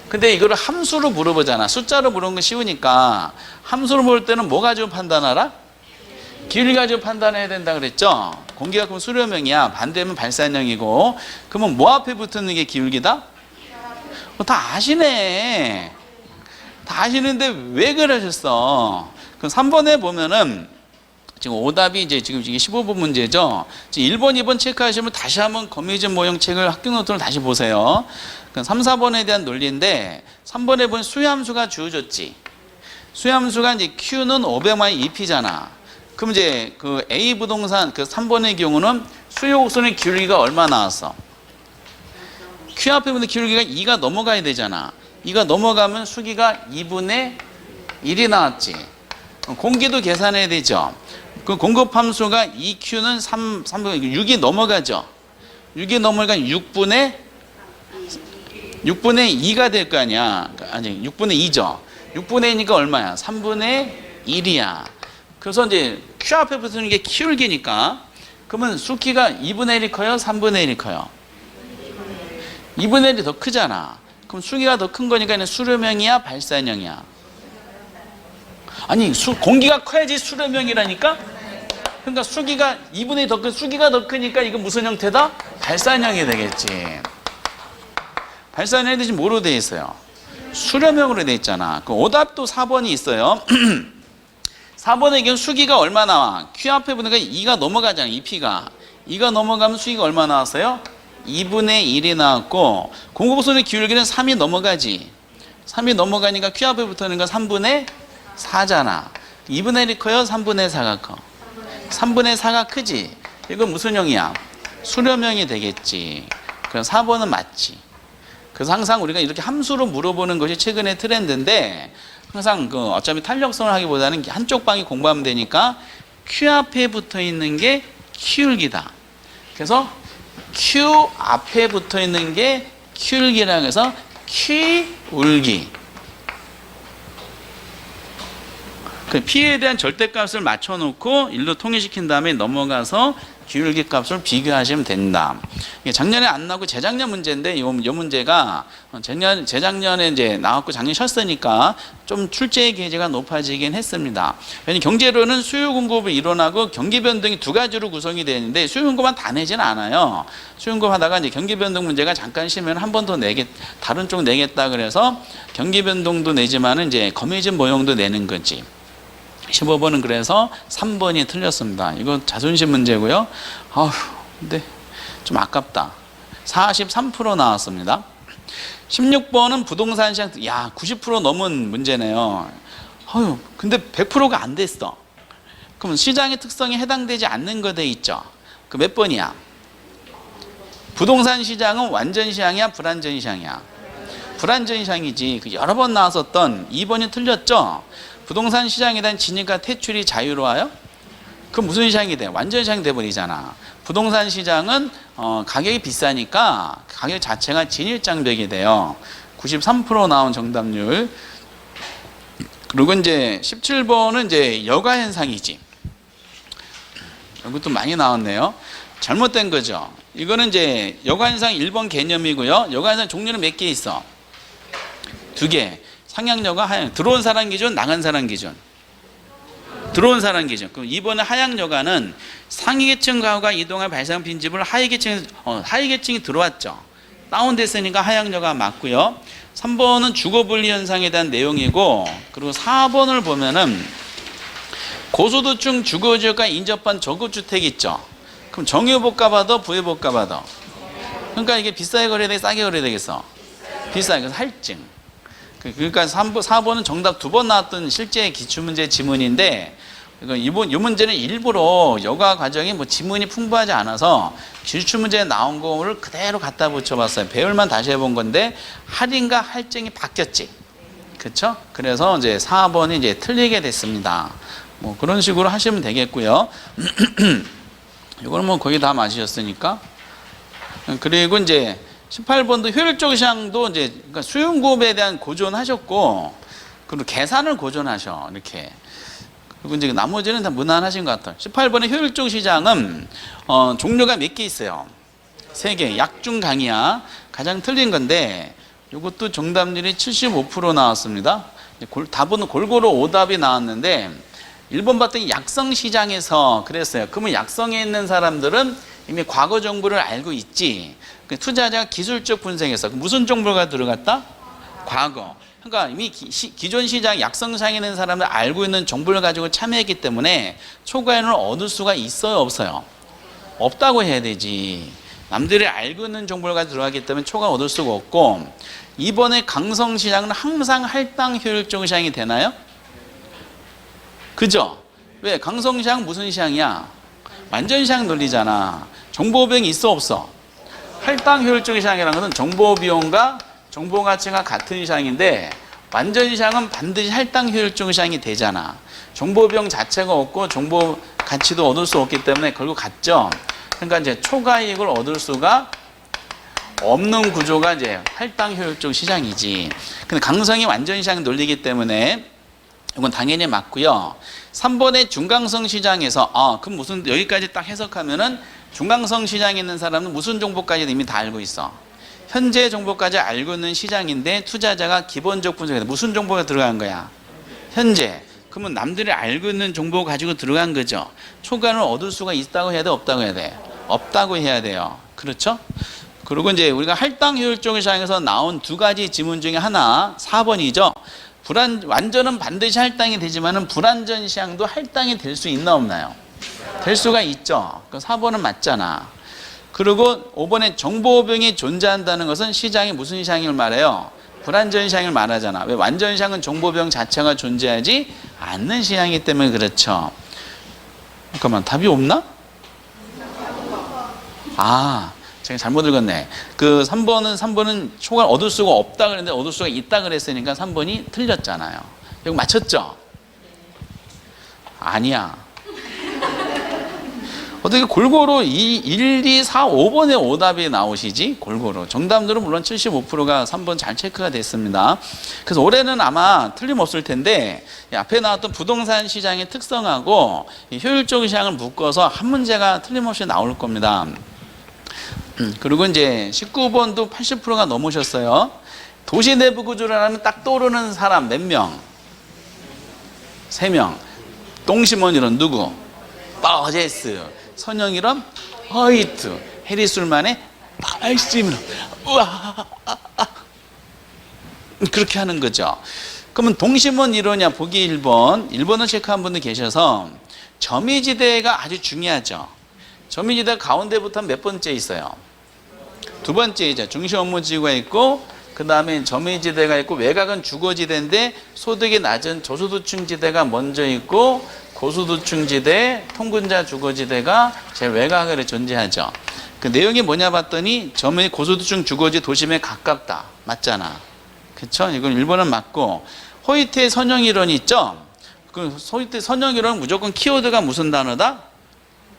근데 이거를 함수로 물어보잖아. 숫자로 물어보는 건 쉬우니까 함수로 물을 때는 뭐 가지고 판단하라? 기울기 가지고 판단해야 된다 그랬죠. 공기가 그럼 수렴형이야. 반대면 발산형이고. 그러면 뭐 앞에 붙는 게 기울기다? 다 아시네. 다 아시는데 왜 그러셨어? 그럼 3번에 보면은 지금 오답이 이제 지금 이게 15번 문제죠. 1번, 2번 체크하시면 다시 한번 거미줄 모형 책을 학교 노트를 다시 보세요. 그럼 3, 4번에 대한 논리인데 3번에 보면 수요함수가 주어졌지. 수요함수가 이제 Q는 500-2P잖아. 그럼 이제 그 A 부동산 3번의 경우는 수요 곡선의 기울기가 얼마 나왔어? Q 앞에 보는 기울기가 2가 넘어가야 되잖아. 2가 넘어가면 수기가 2분의 1이 나왔지. 공기도 계산해야 되죠. 그 공급함수가 2Q는 6이 넘어가죠. 6이 넘어가면 6분의 2가 될 거 아니야. 아니 6분의 2죠. 6분의 2니까 얼마야? 3분의 1이야. 그래서 이제 Q 앞에 붙는 게 기울기니까 그러면 수기가 2분의 1이 커요? 3분의 1이 커요? 2분의 1이 더 크잖아. 그럼 수기가 더 큰 거니까 수렴형이야? 발산형이야? 아니 공기가 커야지 수렴형이라니까? 그러니까 수기가 2분의 1이 더 큰 수기가 더 크니까 이거 무슨 형태다? 발산형이 되겠지. 발산형이 지금 뭐로 돼 있어요? 수렴형으로 돼 있잖아. 그 오답도 4번이 있어요. 4번의 경우 수기가 얼마 나와? Q 앞에 보니까 2가 넘어가잖아. 2P가 2가 넘어가면 수기가 얼마 나왔어요? 2분의 1이 나왔고 공급선의 기울기는 3이 넘어가지. 3이 넘어가니까 Q 앞에 붙는 건 3분의 4잖아. 2분의 1이 커요? 3분의 4가 커? 3분의 4가 크지. 이건 무슨 형이야? 수렴형이 되겠지. 그럼 4번은 맞지. 그래서 항상 우리가 이렇게 함수로 물어보는 것이 최근의 트렌드인데 항상 어차피 탄력성을 하기보다는 한쪽 방이 공부하면 되니까 Q 앞에 붙어 있는 게 키울기다. 그래서 Q 앞에 붙어 있는 게 키울기라고 해서 키울기. 그 P에 대한 절대값을 맞춰놓고 1로 통일시킨 다음에 넘어가서 기울기 값을 비교하시면 된다. 이게 작년에 안 나오고 재작년 문제인데 이 문제가 재작년에 이제 나왔고 작년 쉬었으니까 좀 출제의 계제가 높아지긴 했습니다. 왜냐하면 경제론은 수요 공급을 이론하고 경기 변동이 두 가지로 구성이 되는데 수요 공급만 다 내지는 않아요. 수요 공급하다가 이제 경기 변동 문제가 잠깐 쉬면 한 번 더 다른 쪽 내겠다 그래서 경기 변동도 내지만은 이제 거미줄 모형도 내는 거지. 15번은 그래서 3번이 틀렸습니다. 이거 자존심 문제고요. 근데 좀 아깝다. 43% 나왔습니다. 16번은 부동산 시장, 90% 넘은 문제네요. 근데 100%가 안 됐어. 그럼 시장의 특성에 해당되지 않는 거 돼 있죠. 그 몇 번이야? 부동산 시장은 완전 시장이야, 불완전 시장이야? 불완전 시장이지. 그 여러 번 나왔었던 2번이 틀렸죠. 부동산 시장에 대한 진입과 퇴출이 자유로워요? 그럼 무슨 시장이 돼? 완전 시장이 돼버리잖아. 부동산 시장은 가격이 비싸니까 가격 자체가 진입장벽이 돼요. 93% 나온 정답률. 그리고 이제 17번은 이제 여가 현상이지. 이것도 많이 나왔네요. 잘못된 거죠. 이거는 이제 여가 현상 1번 개념이고요. 여가 현상 종류는 몇 개 있어? 2개. 상향여가, 하향. 들어온 사람 기준, 나간 사람 기준. 들어온 사람 기준. 그럼 이번에 하향여가는 상위계층 가구가 이동할 발생 빈집을 하위계층이 들어왔죠. 다운됐으니까 하향여가 맞고요. 3번은 주거분리 현상에 대한 내용이고, 그리고 4번을 보면은 고소득층 주거지역과 인접한 저급주택 있죠. 그럼 정유보가 받아, 부유보가 받아. 그러니까 이게 비싸게 거래되게 싸게 거래되겠어. 비싸게. 그래서 할증. 그러니까 4번은 정답 2번 나왔던 실제 기출문제 지문인데 이 문제는 일부러 여가 과정이 지문이 풍부하지 않아서 기출문제에 나온 거를 그대로 갖다 붙여봤어요. 배열만 다시 해본 건데 할인과 할증이 바뀌었지. 그렇죠? 그래서 이제 4번이 이제 틀리게 됐습니다. 그런 식으로 하시면 되겠고요. 이거는 거의 다 맞으셨으니까. 그리고 이제 18번도 효율적 시장도 이제 그러니까 수용급에 대한 고존하셨고, 그리고 계산을 고존하셔. 이렇게. 그리고 이제 나머지는 다 무난하신 것 같아요. 18번의 효율적 시장은 종류가 몇 개 있어요. 3개. 약중 강이야. 가장 틀린 건데 이것도 정답률이 75% 나왔습니다. 답은 골고루 오답이 나왔는데 1번 봤더니 약성 시장에서 그랬어요. 그러면 약성에 있는 사람들은 이미 과거 정보를 알고 있지. 투자자가 기술적 분석에서 무슨 정보가 들어갔다? 과거. 그러니까 이미 기존 시장 약성시장에 있는 사람들 알고 있는 정보를 가지고 참여했기 때문에 초과이론을 얻을 수가 있어요, 없어요? 없다고 해야 되지. 남들이 알고 있는 정보를 가지고 들어가기 때문에 초과 얻을 수가 없고, 이번에 강성시장은 항상 할당 효율적 시장이 되나요? 그죠? 왜? 강성시장 무슨 시장이야? 완전 시장 논리잖아. 정보비용이 있어, 없어? 할당 효율적 시장이라는 것은 정보 비용과 정보 가치가 같은 시장인데 완전 시장은 반드시 할당 효율적 시장이 되잖아. 정보 비용 자체가 없고 정보 가치도 얻을 수 없기 때문에 결국 같죠. 그러니까 이제 초과이익을 얻을 수가 없는 구조가 이제 할당 효율적 시장이지. 근데 강성이 완전 시장 논리이기 때문에 이건 당연히 맞고요. 3번의 중강성 시장에서 그럼 무슨 여기까지 딱 해석하면은 중강성 시장에 있는 사람은 무슨 정보까지 이미 다 알고 있어. 현재 정보까지 알고 있는 시장인데 투자자가 기본적 분석에 무슨 정보가 들어간 거야? 현재. 그러면 남들이 알고 있는 정보 가지고 들어간 거죠. 초과를 얻을 수가 있다고 해야 돼, 없다고 해야 돼? 없다고 해야 돼요. 그렇죠? 그리고 이제 우리가 할당 효율적 시장에서 나온 2가지 지문 중에 하나 4번이죠. 완전은 반드시 할당이 되지만은 불완전 시장도 할당이 될 수 있나 없나요? 될 수가 있죠. 4번은 맞잖아. 그리고 5번에 정보병이 존재한다는 것은 시장이 무슨 시장을 말해요? 불완전 시장을 말하잖아. 왜? 완전 시장은 정보병 자체가 존재하지 않는 시장이기 때문에 그렇죠. 잠깐만, 답이 없나? 제가 잘못 읽었네. 3번은 초과를 얻을 수가 없다 그랬는데 얻을 수가 있다 그랬으니까 3번이 틀렸잖아요. 이거 맞췄죠? 아니야. 어떻게 골고루 1, 2, 4, 5번의 오답이 나오시지? 골고루. 정답률은 물론 75%가 3번 잘 체크가 됐습니다. 그래서 올해는 아마 틀림없을 텐데 앞에 나왔던 부동산 시장의 특성하고 효율적 시장을 묶어서 한 문제가 틀림없이 나올 겁니다. 그리고 이제 19번도 80%가 넘으셨어요. 도시 내부 구조를 하면 딱 떠오르는 사람 몇 명? 3명. 동심원 이론 누구? 버제스. 선영 이론 허이트. 해리술만의 말씀 이론. 우와. 그렇게 하는 거죠. 그러면 동심원 이론이야. 보기 1번. 1번을 체크한 분들 계셔서 점이지대가 아주 중요하죠. 점이지대 가운데부터 몇 번째 있어요? 두 번째이죠. 중심 업무지구가 있고 그 다음에 점유지대가 있고 외곽은 주거지대인데 소득이 낮은 저소득층 지대가 먼저 있고 고소득층 지대, 통근자 주거지대가 제일 외곽에 존재하죠. 그 내용이 뭐냐 봤더니 점의 고소득층 주거지 도심에 가깝다. 맞잖아. 그쵸? 이건 1번은 맞고 호이트의 선형이론이 있죠? 그 호이트의 선형이론은 무조건 키워드가 무슨 단어다?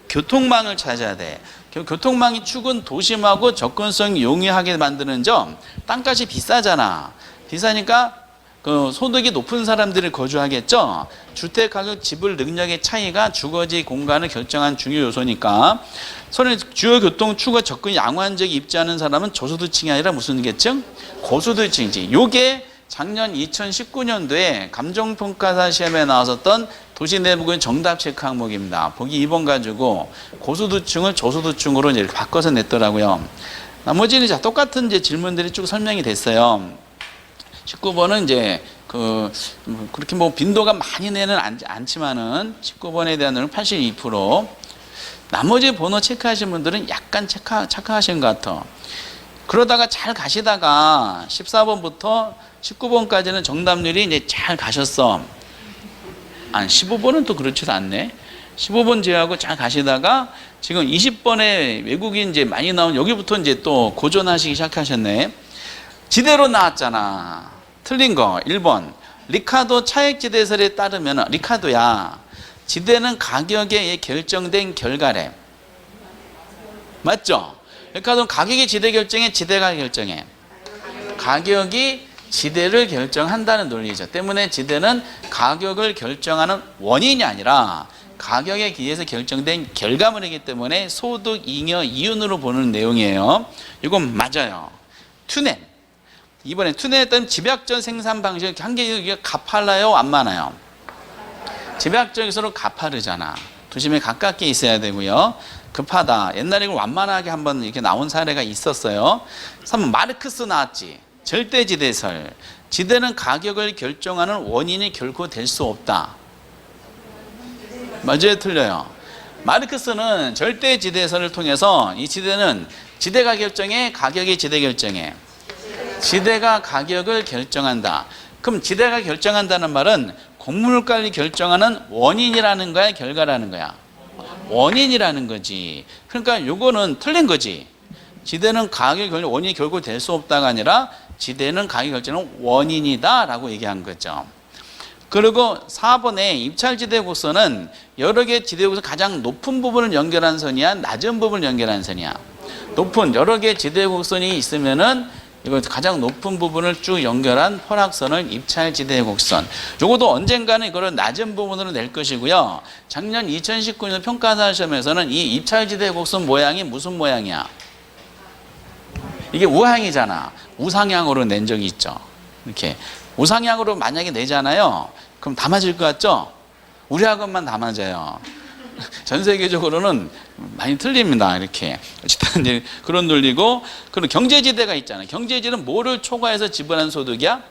교통망을 찾아야 돼. 교통망이 축은 도심하고 접근성이 용이하게 만드는 점, 땅값이 비싸잖아. 비싸니까 그 소득이 높은 사람들이 거주하겠죠. 주택 가격 지불 능력의 차이가 주거지 공간을 결정한 중요 요소니까. 서는 주요 교통 축과 접근 양호한적이 입지하는 사람은 저소득층이 아니라 무슨 계층? 고소득층이지. 요게 작년 2019년도에 감정평가사 시험에 나왔었던 도시 내부구의 정답 체크 항목입니다. 보기 2번 가지고 고소득층을 저소득층으로 이제 바꿔서 냈더라고요. 나머지는 자 똑같은 이제 질문들이 쭉 설명이 됐어요. 19번은 이제 그렇게 뭐 빈도가 많이 내는 않지만은 19번에 대한 82%. 나머지 번호 체크하신 분들은 약간 착각하신 것 같아. 그러다가 잘 가시다가 14번부터 19번까지는 정답률이 이제 잘 가셨어. 15번은 또 그렇지도 않네. 15번 제외하고 잘 가시다가 지금 20번에 외국인 이제 많이 나온 여기부터 이제 또 고전하시기 시작하셨네. 지대로 나왔잖아. 틀린 거 1번. 리카도 차액지대설에 따르면 리카도야. 지대는 가격에 결정된 결과래. 맞죠? 리카도는 가격이 지대 결정해, 지대가 결정해. 가격이 지대를 결정한다는 논리죠. 때문에 지대는 가격을 결정하는 원인이 아니라 가격에 의해서 결정된 결과물이기 때문에 소득, 잉여, 이윤으로 보는 내용이에요. 이건 맞아요. 투넷. 이번에 투넷에 따른 집약적 생산 방식 한 개 가팔라요? 안 많아요? 집약적에서는 가파르잖아. 도심에 가깝게 있어야 되고요. 급하다. 옛날에 이걸 완만하게 한번 이렇게 나온 사례가 있었어요. 3번 마르크스 나왔지. 절대지대설. 지대는 가격을 결정하는 원인이 결코 될 수 없다. 맞아요? 틀려요? 마르크스는 절대지대설을 통해서 이 지대는 지대가 결정해, 가격이 지대 결정해. 지대가 가격을 결정한다. 그럼 지대가 결정한다는 말은 곡물가를 결정하는 원인이라는 거야, 결과라는 거야? 원인이라는 거지. 그러니까 요거는 틀린 거지. 지대는 가격 결정 원인이 결코 될 수 없다가 아니라 지대는 가격 결정은 원인이다 라고 얘기한 거죠. 그리고 4번에 입찰지대 곡선은 여러 개 지대 곡선 가장 높은 부분을 연결한 선이야, 낮은 부분을 연결한 선이야? 높은 여러 개 지대 곡선이 있으면은 이거 가장 높은 부분을 쭉 연결한 허락선을 입찰지대 곡선. 요것도 언젠가는 이거를 낮은 부분으로 낼 것이고요. 작년 2019년 평가사 시험에서는 이 입찰지대 곡선 모양이 무슨 모양이야? 이게 우항이잖아. 우상향으로 낸 적이 있죠. 이렇게 우상향으로 만약에 내잖아요. 그럼 다 맞을 것 같죠? 우리 학원만 다 맞아요. 전 세계적으로는 많이 틀립니다. 이렇게 어쨌든 그런 논리고. 그리고 경제지대가 있잖아요. 경제지대는 뭐를 초과해서 지불한 소득이야?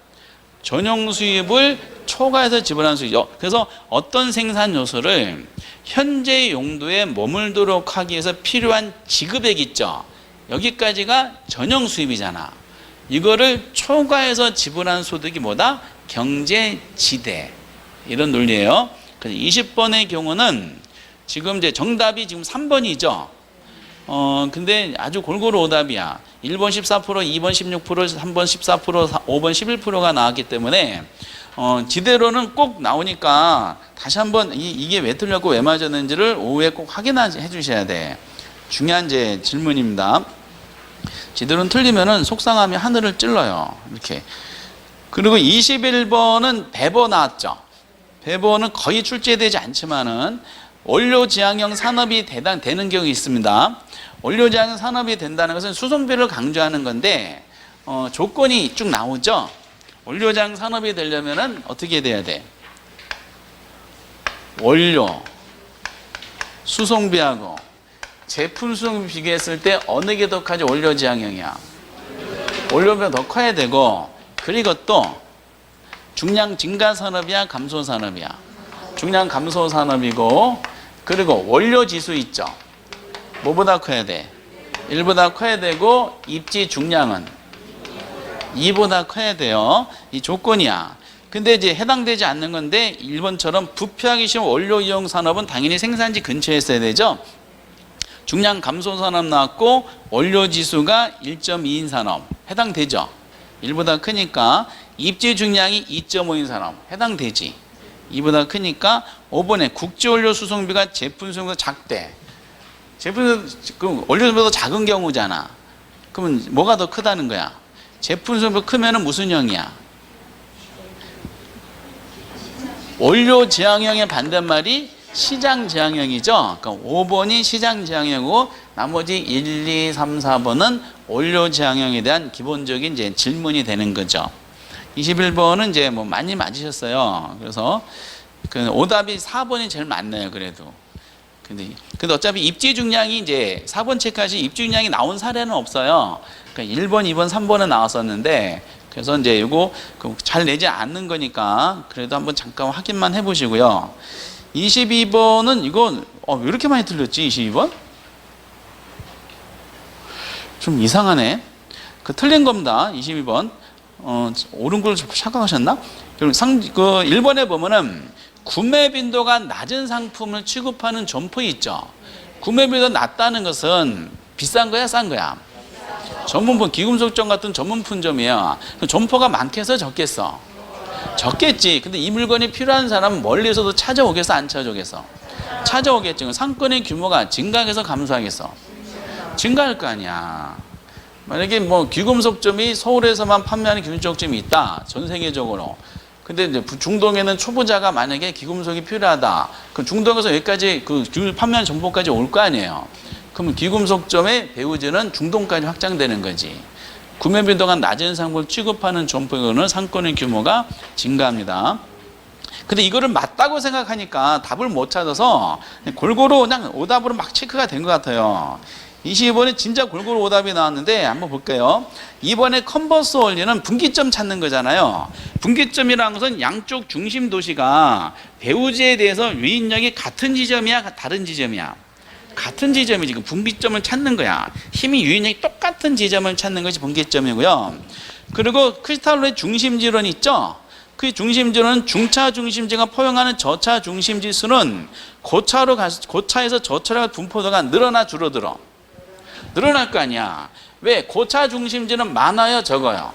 전용 수입을 초과해서 지불한 수입. 그래서 어떤 생산 요소를 현재 용도에 머물도록 하기 위해서 필요한 지급액 있죠. 여기까지가 전용 수입이잖아. 이거를 초과해서 지불한 소득이 뭐다? 경제지대. 이런 논리예요. 그래서 20번의 경우는 지금 이제 정답이 지금 3번이죠. 근데 아주 골고루 오답이야. 1번 14%, 2번 16%, 3번 14%, 5번 11%가 나왔기 때문에 지대로는 꼭 나오니까 다시 한번 이게 왜 틀렸고 왜 맞았는지를 오후에 꼭 확인해 주셔야 돼. 중요한 질문입니다. 지대로는 틀리면은 속상함이 하늘을 찔러요. 이렇게. 그리고 21번은 배버 나왔죠. 배버는 거의 출제되지 않지만은 원료지향형 산업이 되는 경우 있습니다. 원료지향형 산업이 된다는 것은 수송비를 강조하는 건데 조건이 쭉 나오죠. 원료지향 산업이 되려면은 어떻게 돼야 돼? 원료 수송비하고 제품 수송비 비교했을 때 어느 게 더 커지? 원료지향형이야. 원료비가 더 커야 되고, 그리고 또 중량 증가 산업이야, 감소 산업이야. 중량 감소 산업이고, 그리고 원료 지수 있죠. 뭐보다 커야 돼? 1보다 커야 되고, 입지 중량은 2보다 커야 돼요. 이 조건이야. 근데 이제 해당되지 않는 건데 1번처럼 부패하기 쉬운 원료 이용 산업은 당연히 생산지 근처에 있어야 되죠. 중량 감소 산업 나왔고 원료 지수가 1.2인 산업 해당되죠. 1보다 크니까 입지 중량이 2.5인 산업 해당되지. 2보다 크니까 5번에 국제 원료 수송비가 제품 수송비보다 작대. 제품 그 원료 수송비보다 작은 경우잖아. 그러면 뭐가 더 크다는 거야? 제품 수송비가 크면은 무슨 형이야? 원료 제한형의 반대말이 시장 제한형이죠. 그러니까 5번이 시장 제한형이고 나머지 1, 2, 3, 4번은 원료 제한형에 대한 기본적인 질문이 되는 거죠. 21번은 뭐 많이 맞으셨어요. 그래서 오답이 4번이 제일 많네요. 그래도. 근데 어차피 입지 중량이 4번 체크하시 입지 중량이 나온 사례는 없어요. 그러니까 1번, 2번, 3번은 나왔었는데 그래서 이거 잘 내지 않는 거니까 그래도 한번 잠깐 확인만 해보시고요. 22번은 이건 왜 이렇게 많이 틀렸지? 22번? 좀 이상하네. 틀린 겁니다. 22번. 옳은 걸 착각하셨나? 그럼 1번에 보면은 구매 빈도가 낮은 상품을 취급하는 점포 있죠. 구매 빈도가 낮다는 것은 비싼 거야, 싼 거야? 전문품, 기금속점 같은 전문 품점이야. 점포가 많겠어, 적겠어? 적겠지. 근데 이 물건이 필요한 사람은 멀리서도 찾아오겠어, 안 찾아오겠어? 찾아오겠지. 상권의 규모가 증가하겠어, 감소하겠어? 증가할 거 아니야. 만약에 귀금속점이 서울에서만 판매하는 귀금속점이 있다, 전 세계적으로. 근데 이제 중동에는 초보자가 만약에 귀금속이 필요하다. 그럼 중동에서 여기까지 판매하는 점포까지 올 거 아니에요. 그러면 귀금속점의 배우지는 중동까지 확장되는 거지. 구매 빈도가 낮은 상품을 취급하는 점포는 상권의 규모가 증가합니다. 근데 이거를 맞다고 생각하니까 답을 못 찾아서 골고루 그냥 오답으로 막 체크가 된 것 같아요. 22번에 진짜 골고루 오답이 나왔는데 한번 볼게요. 2번에 컨버스 원리는 분기점 찾는 거잖아요. 분기점이라는 것은 양쪽 중심 도시가 배우지에 대해서 유인력이 같은 지점이야, 다른 지점이야? 같은 지점이지. 분기점을 찾는 거야. 힘이 유인력이 똑같은 지점을 찾는 것이 분기점이고요. 그리고 크리스탈로의 중심지론 있죠. 그 중심지론은 중차 중심지가 포용하는 저차 중심지수는 고차에서 저차로 분포도가 늘어나 줄어들어? 늘어날 거 아니야. 왜? 고차 중심지는 많아요, 적어요?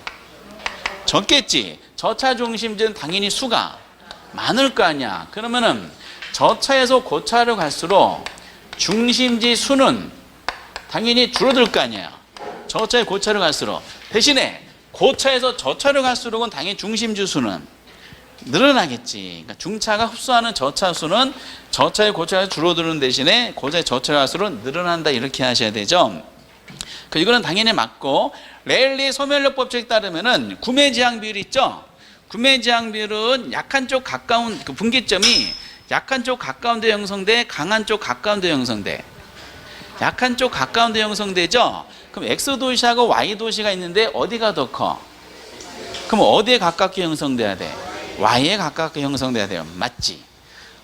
적겠지. 저차 중심지는 당연히 수가 많을 거 아니야. 그러면은 저차에서 고차로 갈수록 중심지 수는 당연히 줄어들 거 아니에요. 저차에 고차로 갈수록. 대신에 고차에서 저차로 갈수록은 당연히 중심지 수는 늘어나겠지. 그러니까 중차가 흡수하는 저차 수는 저차의 고차가 줄어드는 대신에 고차의 저차가 갈수록 늘어난다, 이렇게 하셔야 되죠. 이거는 당연히 맞고, 레일리 소멸력 법칙에 따르면은 구매 제한 비율 있죠. 구매 제한 비율은 약한 쪽 가까운 분기점이 약한 쪽 가까운 데 형성돼, 강한 쪽 가까운 데 형성돼. 약한 쪽 가까운 데 형성되죠. 그럼 X 도시하고 Y 도시가 있는데 어디가 더 커? 그럼 어디에 가깝게 형성돼야 돼? Y에 가깝게 형성돼야 돼요. 맞지?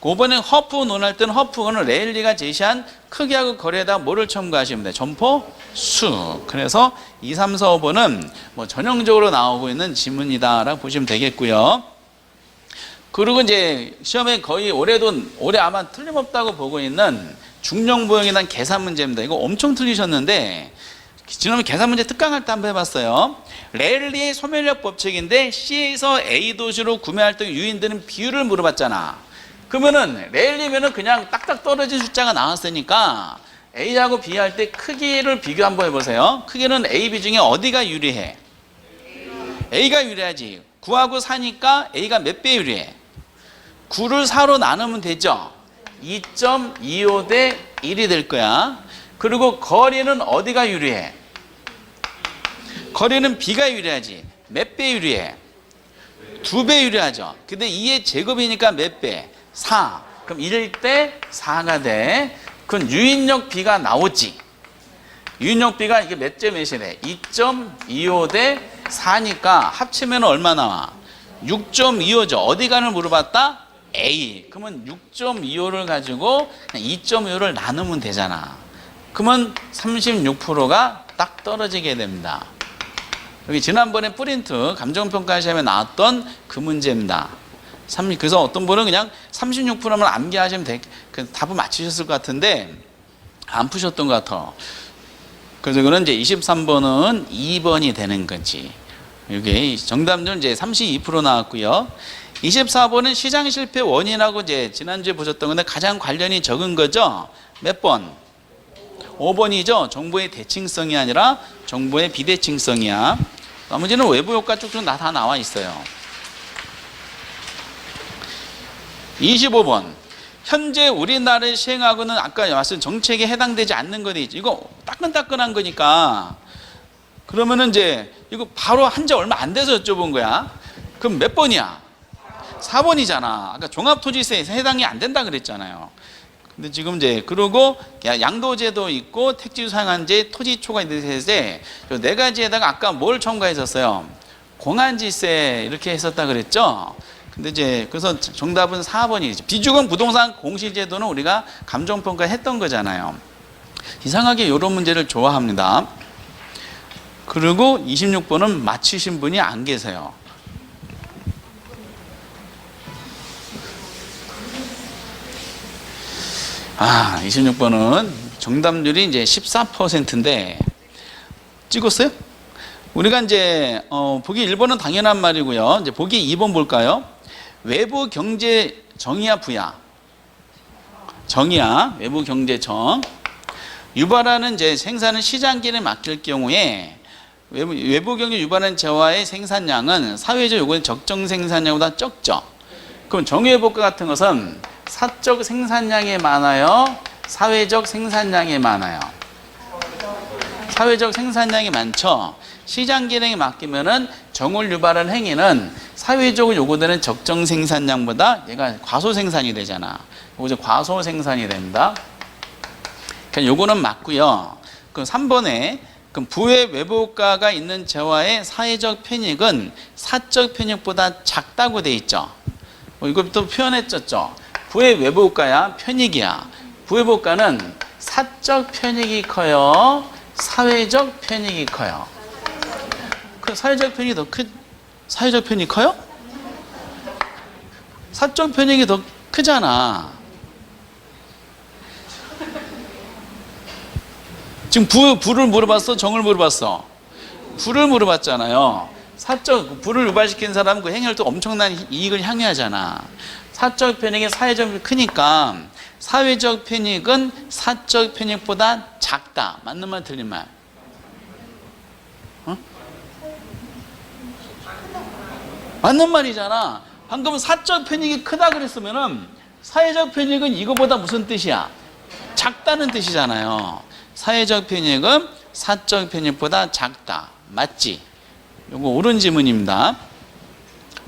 5번에 허프 논할 때는 허프는 레일리가 제시한 크기하고 거리에다 뭐를 첨가하시면 돼? 점포 수. 그래서 2, 3, 4, 5번은 전형적으로 나오고 있는 지문이다라고 보시면 되겠고요. 그리고 시험에 거의 올해 아마 틀림없다고 보고 있는 중령보형에 대한 계산 문제입니다. 이거 엄청 틀리셨는데 지난번 계산 문제 특강할 때 한번 해봤어요. 랠리의 소멸력 법칙인데 C에서 A 도시로 구매할 때 유인되는 비율을 물어봤잖아. 그러면은 랠리면은 그냥 딱딱 떨어진 숫자가 나왔으니까 A하고 B 할 때 크기를 비교 한번 해보세요. 크기는 A, B 중에 어디가 유리해? A가 유리하지. 9하고 4니까 A가 몇 배 유리해? 9를 4로 나누면 되죠. 2.25 대 1이 될 거야. 그리고 거리는 어디가 유리해? 거리는 B가 유리하지. 몇 배 유리해? 2배 유리하죠. 근데 2의 제곱이니까 몇 배? 4. 그럼 1일 때 4가 돼. 그건 유인력 B가 나오지. 유인력 B가 이게 몇 점 몇이래? 2.25 대 4니까 합치면 얼마 나와? 6.25죠. 어디 간을 물어봤다? A. 그러면 6.25를 가지고 2.25를 나누면 되잖아. 그러면 36%가 딱 떨어지게 됩니다. 여기 지난번에 프린트 감정평가 시험에 나왔던 그 문제입니다. 그래서 어떤 분은 그냥 36%만 암기하시면 그 답을 맞추셨을 것 같은데 안 푸셨던 것 같아. 그래서 이거는 이제 23번은 2번이 되는 거지. 이게 정답률 이제 32% 나왔고요. 24번은 시장 실패 원인하고 이제 지난주에 보셨던 건데 가장 관련이 적은 거죠. 몇 번? 5번이죠. 정보의 대칭성이 아니라 정보의 비대칭성이야. 나머지는 외부 효과 쭉쭉 다 나와 있어요. 25번. 현재 우리나라에 시행하고는 아까 말씀 정책에 해당되지 않는 거지. 이거 따끈따끈한 거니까. 그러면은 이제 이거 바로 한 지 얼마 안 돼서 여쭤본 거야. 그럼 몇 번이야? 4번이잖아. 아까 종합토지세에 해당이 안 된다 그랬잖아요. 근데 지금 이제 그러고 양도제도 있고 택지상한제, 토지초가 있는데 네 가지에다가 아까 뭘 첨가했었어요? 공한지세 이렇게 했었다 그랬죠. 근데 이제 그래서 정답은 4번이죠. 비주금 부동산 공시제도는 우리가 감정평가 했던 거잖아요. 이상하게 이런 문제를 좋아합니다. 그리고 26번은 맞히신 분이 안 계세요. 아, 26번은 정답률이 이제 14%인데 찍었어요? 우리가 이제 보기 1번은 당연한 말이고요. 이제 보기 2번 볼까요? 외부 경제 정의야 부야? 정의야. 외부 경제정. 유발하는 이제 생산은 시장기에 맡길 경우에 외부 경제 유발하는 재화의 생산량은 사회적 요구의 적정 생산량보다 적죠. 그럼 정의회복과 같은 것은 사적 생산량이 많아요? 사회적 생산량이 많아요? 사회적 생산량이 많죠. 시장 기능에 맡기면은 정을 유발하는 행위는 사회적으로 요구되는 적정 생산량보다 얘가 과소 생산이 되잖아. 이거 이제 과소 생산이 됩니다. 그러니까 요거는 맞고요. 그럼 3번에 그럼 부의 외부효과가 있는 재화의 사회적 편익은 사적 편익보다 작다고 돼 있죠. 이것부터 표현했었죠. 부의 외부효과야, 편익이야. 부외부효과는 사적 편익이 커요, 사회적 편익이 커요. 그 사회적 편익이 더 사회적 편익이 커요? 사적 편익이 더 크잖아. 지금 부를 물어봤어? 정을 물어봤어? 부를 물어봤잖아요. 부를 유발시킨 사람은 그 행위를 또 엄청난 이익을 향유하잖아. 사적 편익이 사회적 편익이 크니까 사회적 편익은 사적 편익보다 작다. 맞는 말 틀린 말? 어? 맞는 말이잖아. 방금 사적 편익이 크다 그랬으면은 사회적 편익은 이거보다 무슨 뜻이야? 작다는 뜻이잖아요. 사회적 편익은 사적 편익보다 작다. 맞지? 이거 옳은 지문입니다.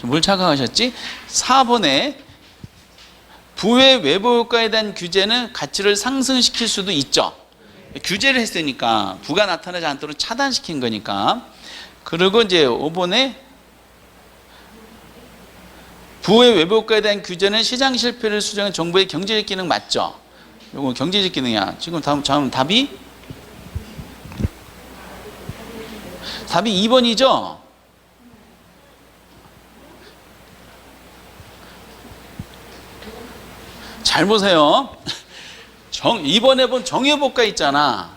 뭘 착각하셨지? 4번에 부의 외부효과에 대한 규제는 가치를 상승시킬 수도 있죠. 규제를 했으니까 부가 나타나지 않도록 차단시킨 거니까. 그리고 이제 5번에 부의 외부효과에 대한 규제는 시장 실패를 수정한 정부의 경제적 기능 맞죠? 이거 경제적 기능이야. 지금 다음 답이 2번이죠? 잘 보세요. 2번에 본 정의효과 있잖아.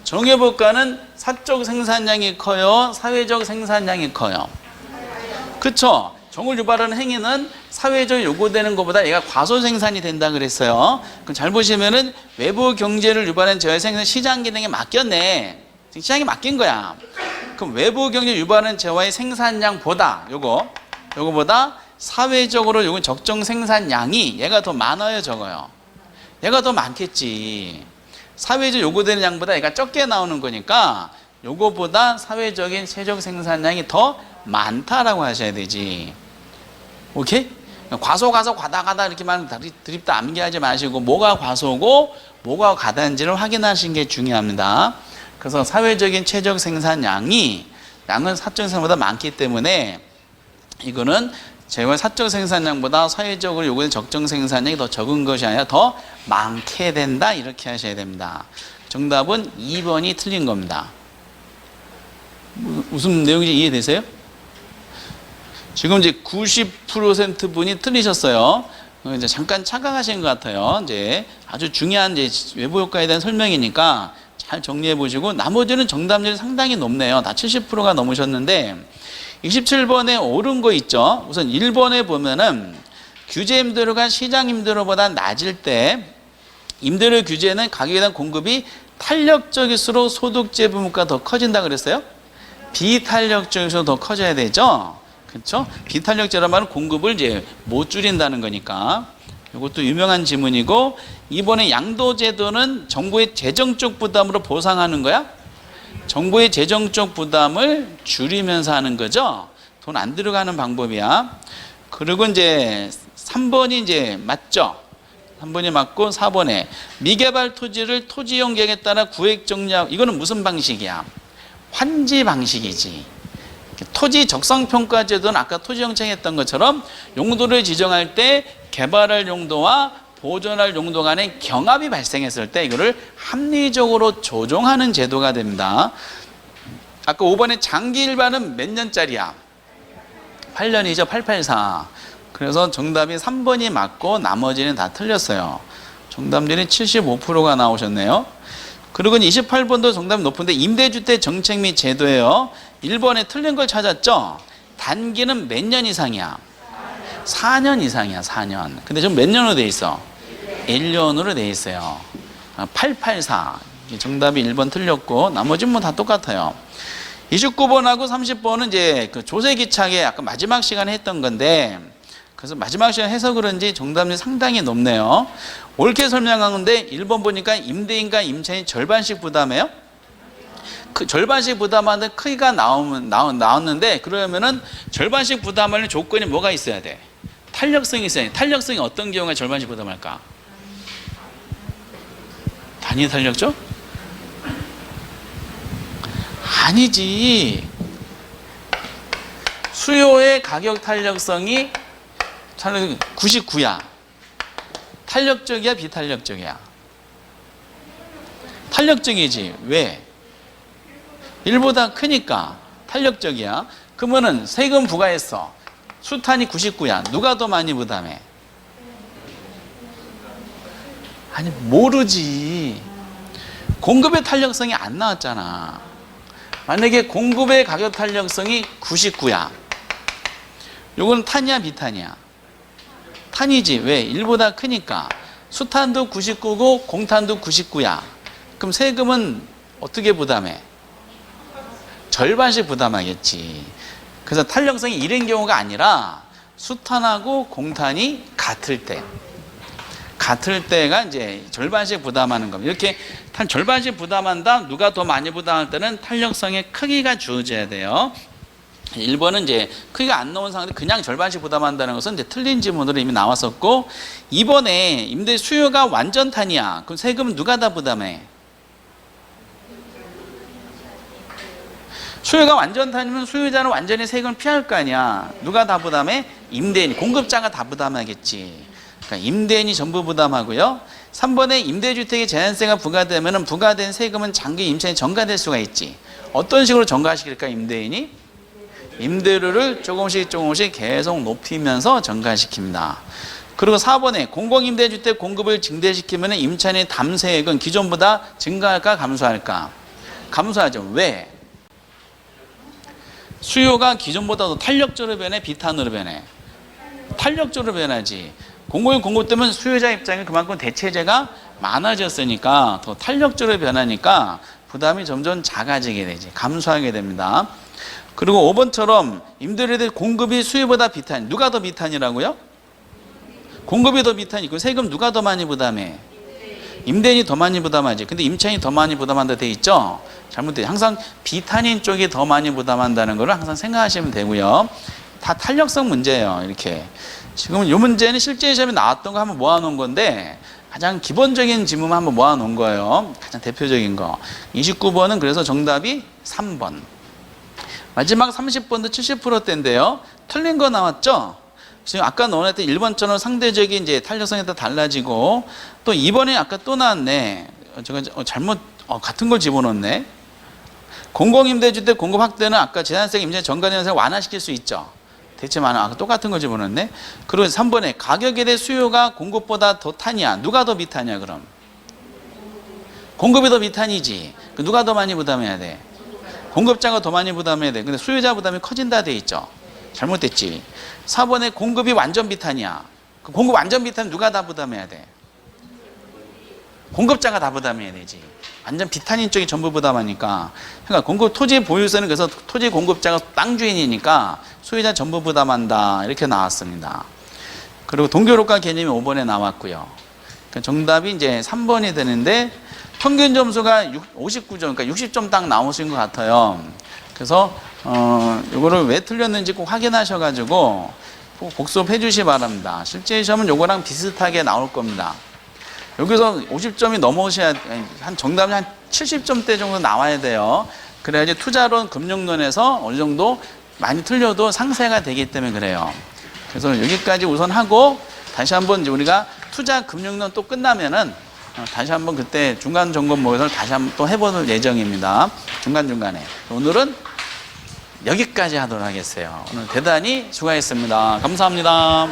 정의효과는 사적 생산량이 커요? 사회적 생산량이 커요? 그쵸? 정을 유발하는 행위는 사회적 요구되는 것보다 얘가 과소 생산이 된다 그랬어요. 그럼 잘 보시면은 외부 경제를 유발하는 재화의 생산 시장 기능에 맡겼네. 시장에 맡긴 거야. 그럼 외부 경제 유발하는 재화의 생산량보다 요거보다 사회적으로 요건 적정 생산량이 얘가 더 많아요, 적어요? 얘가 더 많겠지. 사회적 요구되는 양보다 얘가 적게 나오는 거니까 요거보다 사회적인 세적 생산량이 더 많다라고 하셔야 되지. 오케이? 과소 과다 이렇게만 드립다 암기하지 마시고 뭐가 과소고 뭐가 과다인지를 확인하시는 게 중요합니다. 그래서 사회적인 최적 생산량이 양은 사적 생산보다 많기 때문에 이거는 재화 사적 생산량보다 사회적으로 요구되는 적정 생산량이 더 적은 것이 아니라 더 많게 된다 이렇게 하셔야 됩니다. 정답은 2번이 틀린 겁니다. 무슨 내용인지 이해되세요? 지금 이제 90% 분이 틀리셨어요. 이제 잠깐 착각하신 것 같아요. 이제 아주 중요한 이제 외부 효과에 대한 설명이니까 잘 정리해 보시고 나머지는 정답률이 상당히 높네요. 다 70%가 넘으셨는데 27번에 옳은 거 있죠. 우선 1번에 보면은 규제 임대료가 시장 임대료보다 낮을 때 임대료 규제는 가격에 대한 공급이 탄력적일수록 소득재 부문가 더 커진다 그랬어요. 비탄력적일수록 더 커져야 되죠. 그렇죠? 비탄력제란 말은 공급을 이제 못 줄인다는 거니까. 이것도 유명한 지문이고, 이번에 양도제도는 정부의 재정적 부담으로 보상하는 거야? 정부의 재정적 부담을 줄이면서 하는 거죠. 돈 안 들어가는 방법이야. 그리고 이제 3번이 이제 맞죠? 3번이 맞고 4번에 미개발 토지를 토지용 계획에 따라 구획 정리하고, 이거는 무슨 방식이야? 환지 방식이지. 토지 적성평가 제도는 아까 토지정책 했던 것처럼 용도를 지정할 때 개발할 용도와 보존할 용도 간의 경합이 발생했을 때 이거를 합리적으로 조정하는 제도가 됩니다. 아까 5번에 장기 일반은 몇 년짜리야? 8년이죠. 884. 그래서 정답이 3번이 맞고 나머지는 다 틀렸어요. 정답률이 75%가 나오셨네요. 그리고 28번도 정답이 높은데 임대주택 정책 및 제도예요. 1번에 틀린 걸 찾았죠? 단기는 몇 년 이상이야? 4년 이상이야, 4년. 근데 지금 몇 년으로 돼 있어? 1년으로 돼 있어요. 884. 정답이 1번 틀렸고, 나머지는 뭐 다 똑같아요. 29번하고 30번은 이제 그 조세기착에 아까 마지막 시간에 했던 건데, 그래서 마지막 시간에 해서 그런지 정답률이 상당히 높네요. 옳게 설명하는데 1번 보니까 임대인과 임차인이 절반씩 부담해요? 그 절반씩 부담하는데 크기가 나왔는데, 그러면은 절반씩 부담하는 조건이 뭐가 있어야 돼? 탄력성이 있어야 돼. 탄력성이 어떤 경우에 절반씩 부담할까? 단위 탄력죠? 아니지. 수요의 가격 탄력성이 99야. 탄력적이야, 비탄력적이야? 탄력적이지. 왜? 1보다 크니까 탄력적이야. 그러면은 세금 부과했어. 수탄이 99야. 누가 더 많이 부담해? 아니, 모르지. 공급의 탄력성이 안 나왔잖아. 만약에 공급의 가격 탄력성이 99야. 요건 탄이야, 비탄이야? 탄이지. 왜? 1보다 크니까. 수탄도 99고 공탄도 99야. 그럼 세금은 어떻게 부담해? 절반씩 부담하겠지. 그래서 탄력성이 1인 경우가 아니라 수탄하고 공탄이 같을 때가 이제 절반씩 부담하는 겁니다. 이렇게 절반씩 부담한다. 누가 더 많이 부담할 때는 탄력성의 크기가 주어져야 돼요. 1번은 이제 크기가 안 나온 상황인데 그냥 절반씩 부담한다는 것은 이제 틀린 지문으로 이미 나왔었고, 2번에 임대 수요가 완전 탄이야. 그럼 세금은 누가 다 부담해? 수요가 완전 탄이면 수요자는 완전히 세금을 피할 거 아니야. 누가 다 부담해? 임대인, 공급자가 다 부담하겠지. 그러니까 임대인이 전부 부담하고요. 3번에 임대주택에 제한세가 부과되면 부과된 세금은 장기 임차인이 전가될 수가 있지. 어떤 식으로 전가시킬까, 임대인이? 임대료를 조금씩 계속 높이면서 전가시킵니다. 그리고 4번에 공공임대주택 공급을 증대시키면 임차인의 담세액은 기존보다 증가할까 감소할까? 감소하죠. 왜? 수요가 기존보다도 탄력적으로 변해, 비탄으로 변해? 탄력적으로 변하지. 공급이 공급되면 수요자 입장에 그만큼 대체재가 많아졌으니까 더 탄력적으로 변하니까 부담이 점점 작아지게 되지. 감소하게 됩니다. 그리고 5번처럼 임대료에 대해 공급이 수요보다 비탄. 누가 더 비탄이라고요? 공급이 더 비탄이. 그 세금 누가 더 많이 부담해? 임대인이 더 많이 부담하지. 근데 임차인이 더 많이 부담한다 돼 있죠? 잘못돼. 항상 비탄인 쪽이 더 많이 부담한다는 걸 항상 생각하시면 되고요. 다 탄력성 문제예요. 이렇게. 지금 이 문제는 실제 시험에 나왔던 거 한번 모아놓은 건데 가장 기본적인 지문 한번 모아놓은 거예요. 가장 대표적인 거. 29번은 그래서 정답이 3번. 마지막 30번도 70%대인데요. 틀린 거 나왔죠? 지금 아까 넣어놨던 1번처럼 상대적인 이제 탄력성이 더 달라지고 또 2번에 아까 또 나왔네. 제가 잘못 같은 걸 집어넣었네. 공공임대주택 공급 확대는 아까 재산세 임대 전관 현상을 완화시킬 수 있죠. 대체 많아. 아까 똑같은 걸 집어넣었네. 그리고 3번에 가격에 대해 수요가 공급보다 더 타냐? 누가 더 비타냐 그럼? 공급이 더 비탄이지. 누가 더 많이 부담해야 돼? 공급자가 더 많이 부담해야 돼. 근데 수요자 부담이 커진다 돼 있죠. 잘못됐지. 4번에 공급이 완전 비탄이야. 공급 완전 비탄 누가 다 부담해야 돼? 공급자가 다 부담해야 되지. 완전 비탄인 쪽이 전부 부담하니까. 그러니까 공급 토지 보유세는 그래서 토지 공급자가 땅 주인이니까 소유자 전부 부담한다. 이렇게 나왔습니다. 그리고 동교로가 개념이 5번에 나왔고요. 그러니까 정답이 이제 3번이 되는데 평균 점수가 59점, 그러니까 60점 딱 나오신 것 같아요. 그래서 요거를 왜 틀렸는지 꼭 확인하셔가지고 꼭 복습해 주시 바랍니다. 실제 시험은 요거랑 비슷하게 나올 겁니다. 여기서 50점이 넘어오셔야, 한 정답이 한 70점대 정도 나와야 돼요. 그래야지 투자론, 금융론에서 어느 정도 많이 틀려도 상세가 되기 때문에 그래요. 그래서 여기까지 우선 하고 다시 한번 이제 우리가 투자 금융론 또 끝나면은 다시 한번 그때 중간 점검 모의고사를 다시 한번 또 해볼 예정입니다. 중간중간에. 오늘은 여기까지 하도록 하겠어요. 오늘 대단히 수고하셨습니다. 감사합니다.